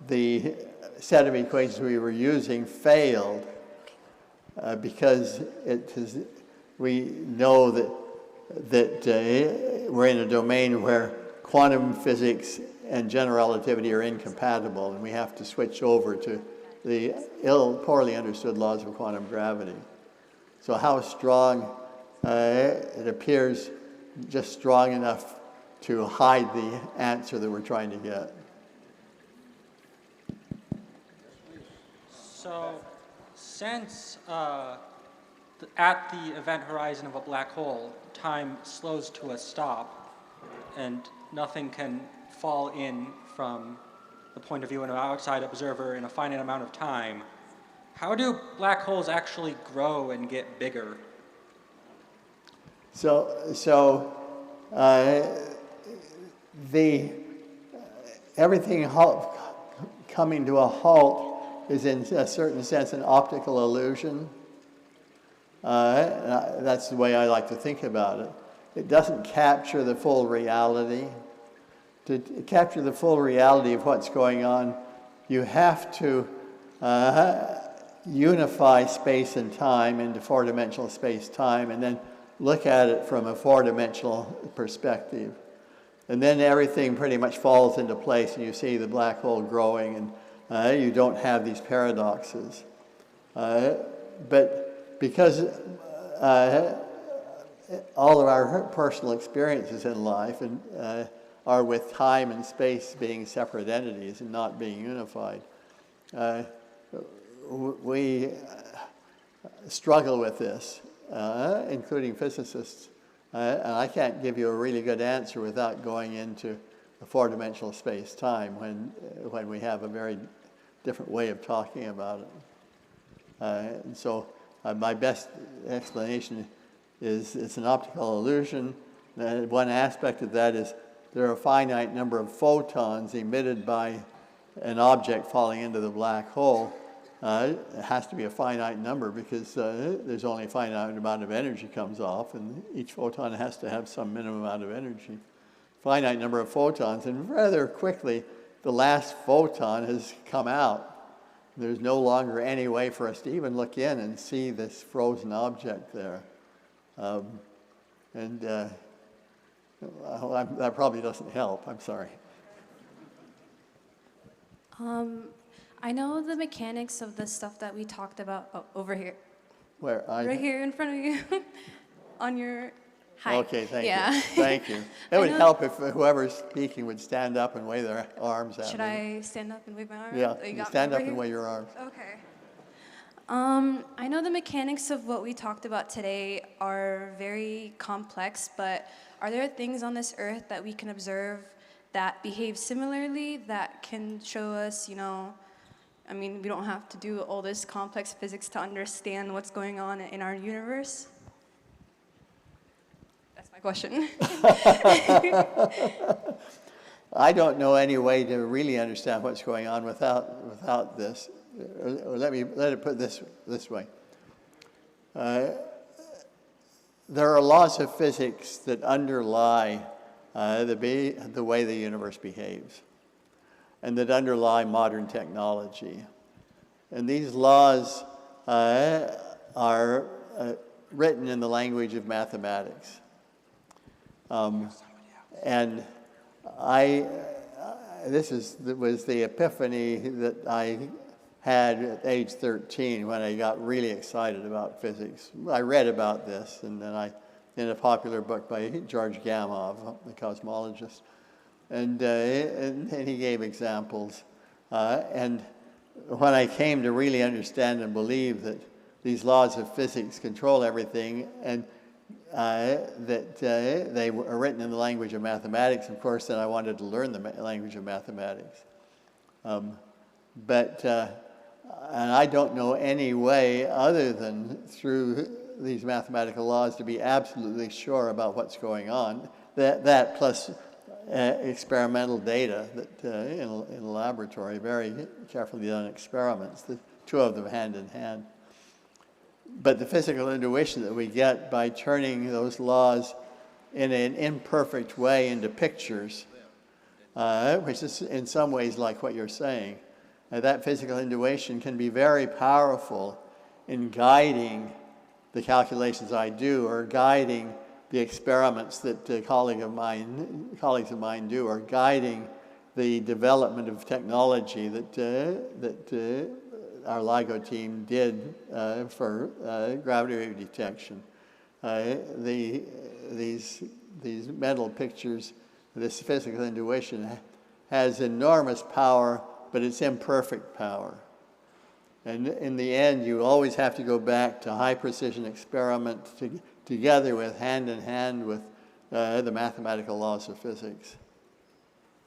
the set of equations we were using failed, because we know that we're in a domain where quantum physics and general relativity are incompatible, and we have to switch over to the poorly understood laws of quantum gravity. So how strong? It appears just strong enough to hide the answer that we're trying to get. So, since at the event horizon of a black hole, time slows to a stop, and nothing can fall in from the point of view of an outside observer in a finite amount of time, how do black holes actually grow and get bigger? Everything coming to a halt is in a certain sense an optical illusion. That's the way I like to think about it. It doesn't capture the full reality. To capture the full reality of what's going on, you have to unify space and time into four-dimensional space-time, and then look at it from a four-dimensional perspective. And then everything pretty much falls into place, and you see the black hole growing, and you don't have these paradoxes. But because all of our personal experiences in life are with time and space being separate entities and not being unified, we struggle with this, including physicists. And I can't give you a really good answer without going into a four-dimensional space-time when we have a very different way of talking about it. And so my best explanation is it's an optical illusion. One aspect of that is there are a finite number of photons emitted by an object falling into the black hole. It has to be a finite number because there's only a finite amount of energy comes off, and each photon has to have some minimum amount of energy. Finite number of photons, and rather quickly, the last photon has come out. There's no longer any way for us to even look in and see this frozen object there. That probably doesn't help. I'm sorry. I know the mechanics of the stuff that we talked about over here. Where? Right here in front of you. On your... Hi. Okay, thank yeah. you. Thank you. It would help if whoever's speaking would stand up and wave their arms at me. Should I stand up and wave my arms? Yeah, Oh, you stand up and wave your arms. Okay. I know the mechanics of what we talked about today are very complex, but are there things on this earth that we can observe that behave similarly, that can show us, you know, I mean, we don't have to do all this complex physics to understand what's going on in our universe? That's my question. I don't know any way to really understand what's going on without this. Or let it put this way. There are laws of physics that underlie the way the universe behaves, and that underlie modern technology. And these laws are written in the language of mathematics. And this was the epiphany that I had at age 13 when I got really excited about physics. I read about this, and then in a popular book by George Gamow, the cosmologist, and he gave examples. And when I came to really understand and believe that these laws of physics control everything, and that they were written in the language of mathematics, of course, then I wanted to learn the language of mathematics. And I don't know any way other than through these mathematical laws to be absolutely sure about what's going on. That plus experimental data that in a laboratory, very carefully done experiments, the two of them hand in hand. But the physical intuition that we get by turning those laws in an imperfect way into pictures, which is in some ways like what you're saying, that physical intuition can be very powerful in guiding the calculations I do, or guiding the experiments that colleagues of mine do, or guiding the development of technology that our LIGO team did for gravity wave detection. These mental pictures, this physical intuition has enormous power, but it's imperfect power. And in the end, you always have to go back to high precision experiment together with, hand in hand with the mathematical laws of physics.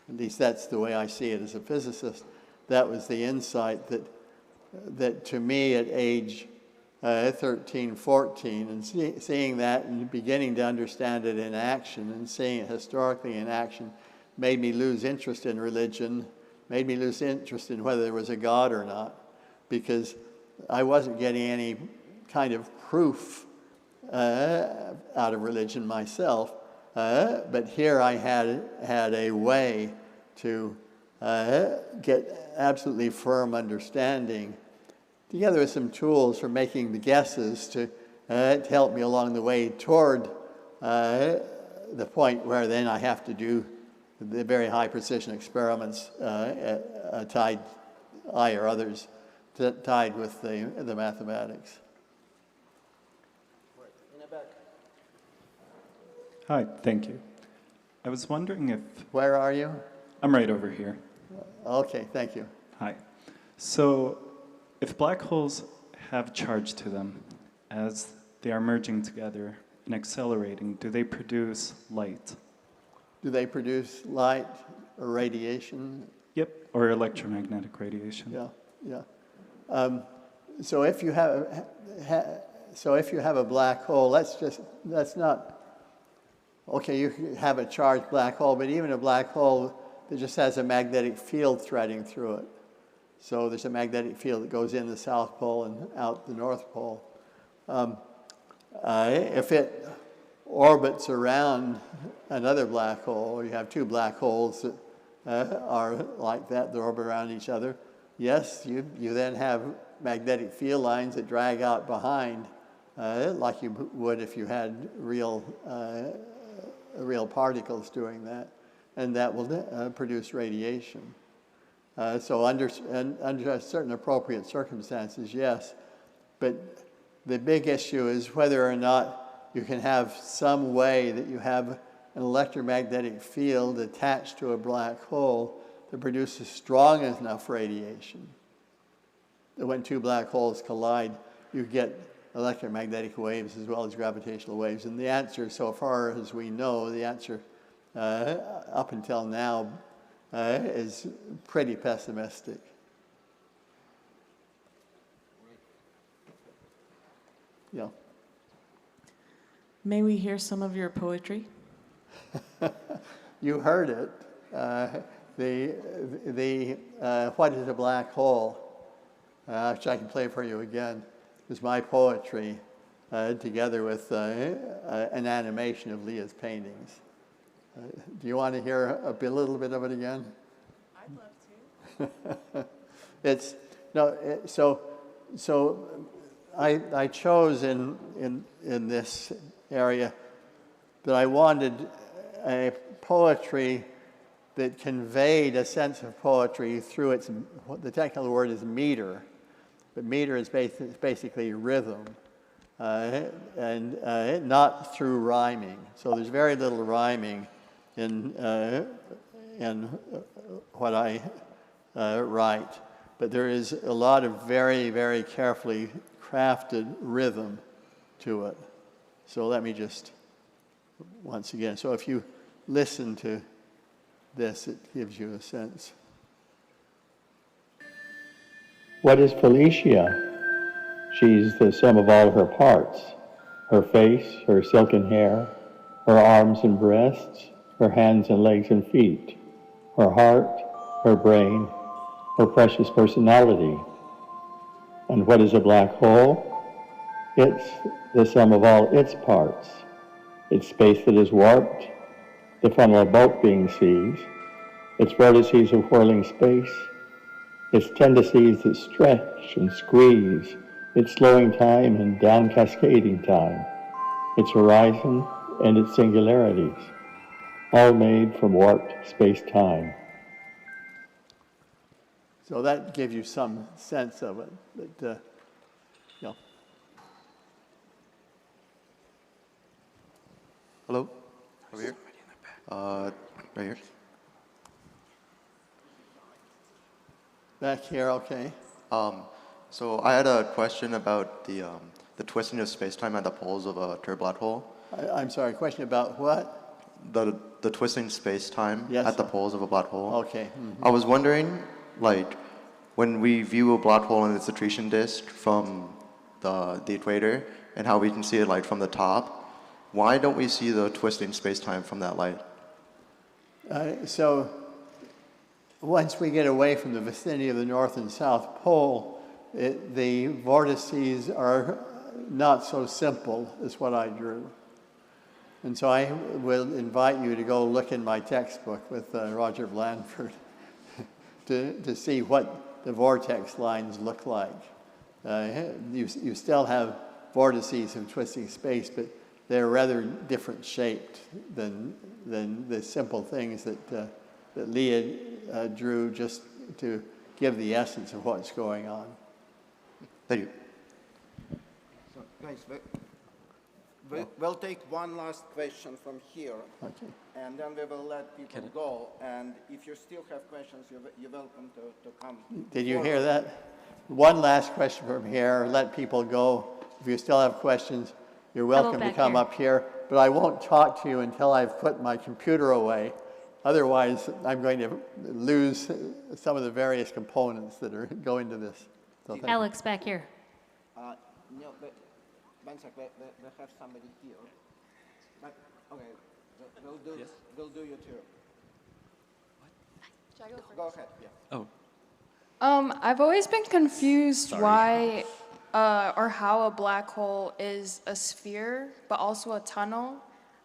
At least that's the way I see it as a physicist. That was the insight that to me at age 13, 14, and seeing that and beginning to understand it in action and seeing it historically in action made me lose interest in religion, made me lose interest in whether there was a God or not, because I wasn't getting any kind of proof out of religion myself. But here I had a way to get absolutely firm understanding, together with some tools for making the guesses to help me along the way toward the point where then I have to do the very high precision experiments tied, I or others, tied with the mathematics. In the back. Hi, thank you. I was wondering if... Where are you? I'm right over here. Okay, thank you. Hi. So, if black holes have charge to them as they are merging together and accelerating, do they produce light? Do they produce light or radiation? Yep, or electromagnetic radiation. Yeah. So if you have a black hole, that's not okay. You have a charged black hole, but even a black hole that just has a magnetic field threading through it. So there's a magnetic field that goes in the South Pole and out the North Pole. If it orbits around another black hole, you have two black holes that are like that, they orbit around each other. Yes, you then have magnetic field lines that drag out behind, like you would if you had real real particles doing that, and that will produce radiation. So under certain appropriate circumstances, yes. But the big issue is whether or not you can have some way that you have an electromagnetic field attached to a black hole that produces strong enough radiation that when two black holes collide, you get electromagnetic waves as well as gravitational waves. And the answer, so far as we know, the answer up until now is pretty pessimistic. Yeah. May we hear some of your poetry? You heard it. What is a black hole? Which I can play for you again, is my poetry together with an animation of Leah's paintings. Do you want to hear a little bit of it again? I'd love to. I chose in this area that I wanted a poetry that conveyed a sense of poetry through the technical word is meter, but meter is basically rhythm, and not through rhyming. So there's very little rhyming in what I write, but there is a lot of very, very carefully crafted rhythm to it. So let me just, once again, so if you listen to this, it gives you a sense. What is Felicia? She's the sum of all her parts. Her face, her silken hair, her arms and breasts, her hands and legs and feet, her heart, her brain, her precious personality. And what is a black hole? It's the sum of all its parts. It's space that is warped, the funnel of bulk being seas, its vortices of whirling space, its tendencies that stretch and squeeze, its slowing time and down cascading time, its horizon and its singularities, all made from warped space-time. So that gives you some sense of it. But, yeah. Hello? Over here? Right here. Back here, okay. So I had a question about the twisting of space-time at the poles of a turbulent hole. I'm sorry, question about what? The twisting space-time at the poles of a black hole. Okay. Mm-hmm. I was wondering, like, when we view a black hole in its accretion disk from the equator and how we can see it like from the top, why don't we see the twisting space-time from that light? So once we get away from the vicinity of the North and South Pole, the vortices are not so simple as what I drew. And so I will invite you to go look in my textbook with Roger Blandford to see what the vortex lines look like. You still have vortices of twisting space, but they're rather different shaped than the simple things that Leah drew just to give the essence of what's going on. Thank you. So, guys, we'll take one last question from here, okay, and then we will let people go. And if you still have questions, you're welcome to come. Did you hear that? One last question from here. Let people go. If you still have questions, you're welcome to come up here. But I won't talk to you until I've put my computer away. Otherwise, I'm going to lose some of the various components that go into this. So Alex, back here. No, but one sec, we have somebody here. But, okay, we'll do you too. What? Should I go first? Go ahead, yeah. Oh. I've always been confused why or how a black hole is a sphere, but also a tunnel.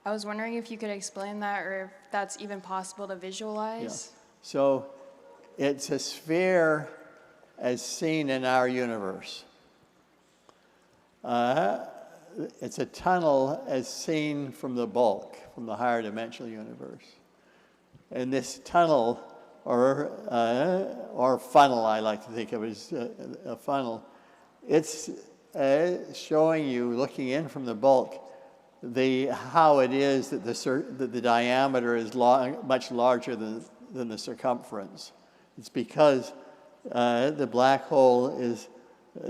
I was wondering if you could explain that, or if that's even possible to visualize. Yeah. So it's a sphere as seen in our universe. it's a tunnel as seen from the bulk, from the higher dimensional universe. And this tunnel, or funnel, I like to think of it as a funnel, it's showing you, looking in from the bulk, how it is that the diameter is much larger than the circumference. It's because the black hole is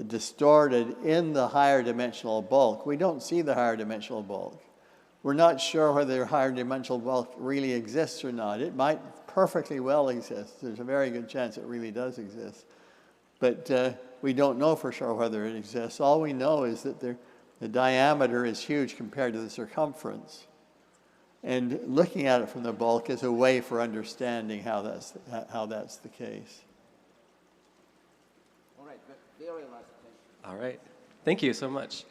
distorted in the higher dimensional bulk. We don't see the higher dimensional bulk. We're not sure whether higher dimensional bulk really exists or not. It might perfectly well exist. There's a very good chance it really does exist. But we don't know for sure whether it exists. All we know is that the diameter is huge compared to the circumference. And looking at it from the bulk is a way for understanding how that's the case. All right, very last thing. All right. Thank you so much.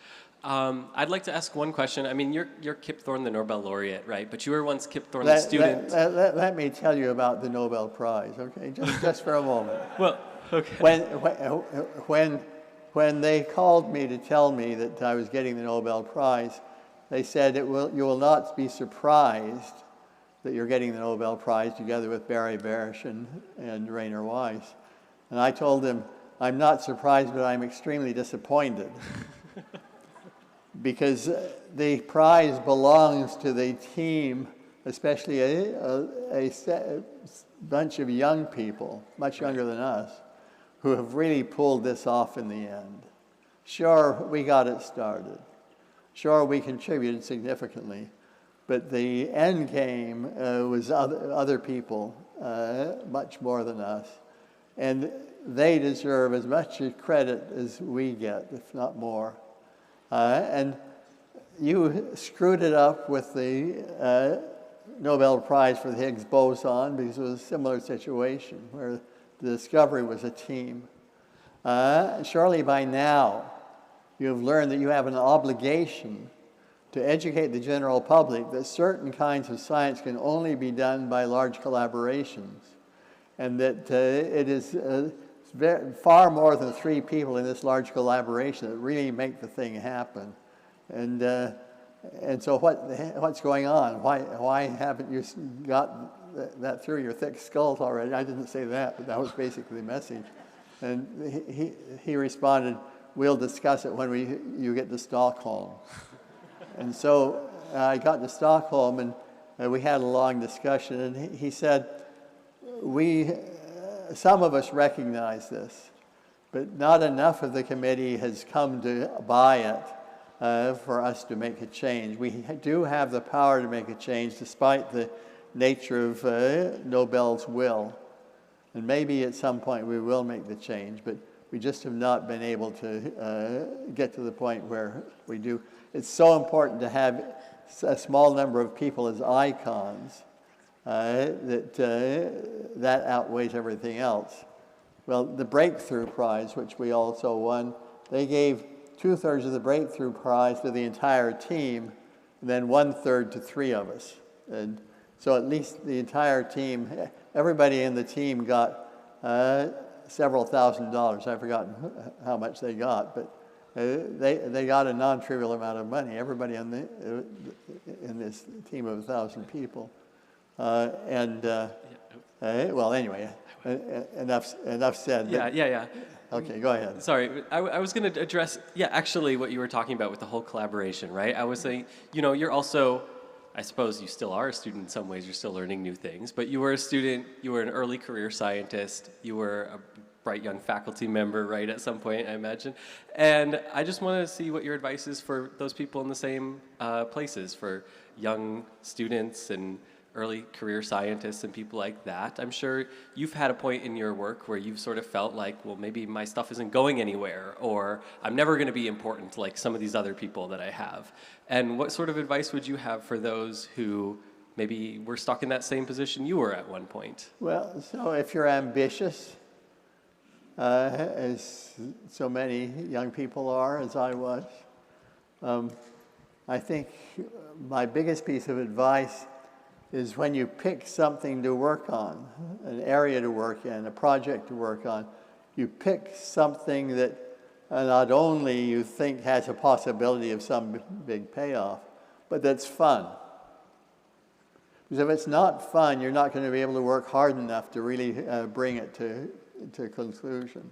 I'd like to ask one question. I mean, you're Kip Thorne, the Nobel laureate, right? But you were once Kip Thorne, the student. Let me tell you about the Nobel Prize, okay? Just for a moment. Well, okay. When they called me to tell me that I was getting the Nobel Prize, they said, you will not be surprised that you're getting the Nobel Prize together with Barry Barish and Rainer Weiss. And I told them, I'm not surprised, but I'm extremely disappointed. Because the prize belongs to the team, especially a bunch of young people, much younger than us, who have really pulled this off in the end. Sure, we got it started. Sure, we contributed significantly. But the end game was other people, much more than us. And they deserve as much credit as we get, if not more. And you screwed it up with the Nobel Prize for the Higgs boson because it was a similar situation where the discovery was a team. Surely by now you have learned that you have an obligation to educate the general public that certain kinds of science can only be done by large collaborations, and that it is far more than 3 people in this large collaboration that really make the thing happen. And so what's going on? Why haven't you got that through your thick skull already? I didn't say that, but that was basically the message. And he responded, we'll discuss it when you get to Stockholm. And so I got to Stockholm, and we had a long discussion, and he said, some of us recognize this, but not enough of the committee has come to buy it for us to make a change. We do have the power to make a change despite the nature of Nobel's will. And maybe at some point we will make the change, but we just have not been able to get to the point where we do. It's so important to have a small number of people as icons that outweighs everything else. Well, the Breakthrough Prize, which we also won, they gave 2/3 of the Breakthrough Prize to the entire team, and then 1/3 to 3 of us. And so at least the entire team, everybody in the team got several $1,000s. I've forgotten how much they got, but they got a non-trivial amount of money. Everybody in this team of 1,000 people. Well, anyway, enough said. Yeah. Okay, go ahead. Sorry, I was going to address, actually what you were talking about with the whole collaboration, right? I was saying, you're also, I suppose you still are a student in some ways, you're still learning new things, but you were a student, you were an early career scientist, you were a bright young faculty member, right, at some point, I imagine. And I just want to see what your advice is for those people in the same places, for young students and early career scientists and people like that. I'm sure you've had a point in your work where you've sort of felt like, well, maybe my stuff isn't going anywhere, or I'm never going to be important like some of these other people that I have. And what sort of advice would you have for those who maybe were stuck in that same position you were at one point? Well, so if you're ambitious, as so many young people are, as I was, I think my biggest piece of advice is when you pick something to work on, an area to work in, a project to work on, you pick something that not only you think has a possibility of some big payoff, but that's fun. Because if it's not fun, you're not going to be able to work hard enough to really bring it to conclusion.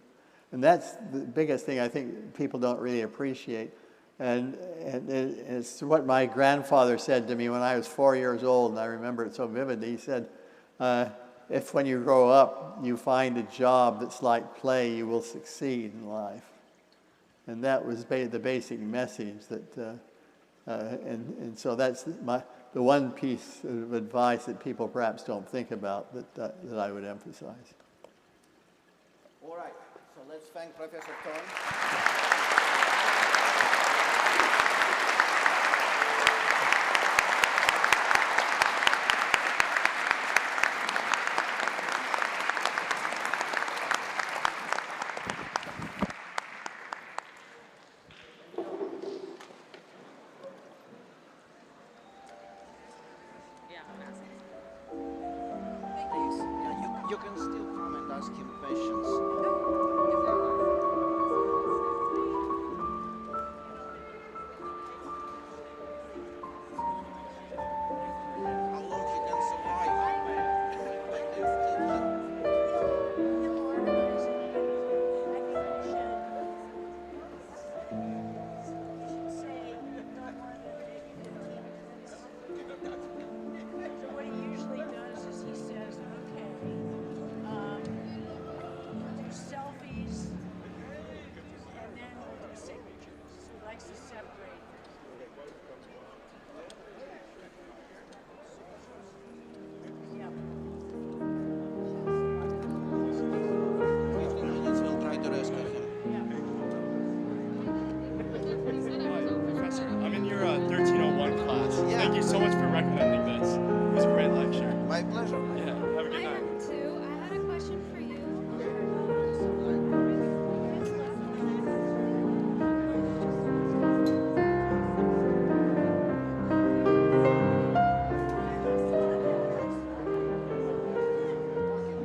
And that's the biggest thing I think people don't really appreciate. And it's what my grandfather said to me when I was 4 years old, and I remember it so vividly. He said, if when you grow up you find a job that's like play, you will succeed in life. And that was the basic message that, and so that's the one piece of advice that people perhaps don't think about that I would emphasize. All right, so let's thank Professor Thorne.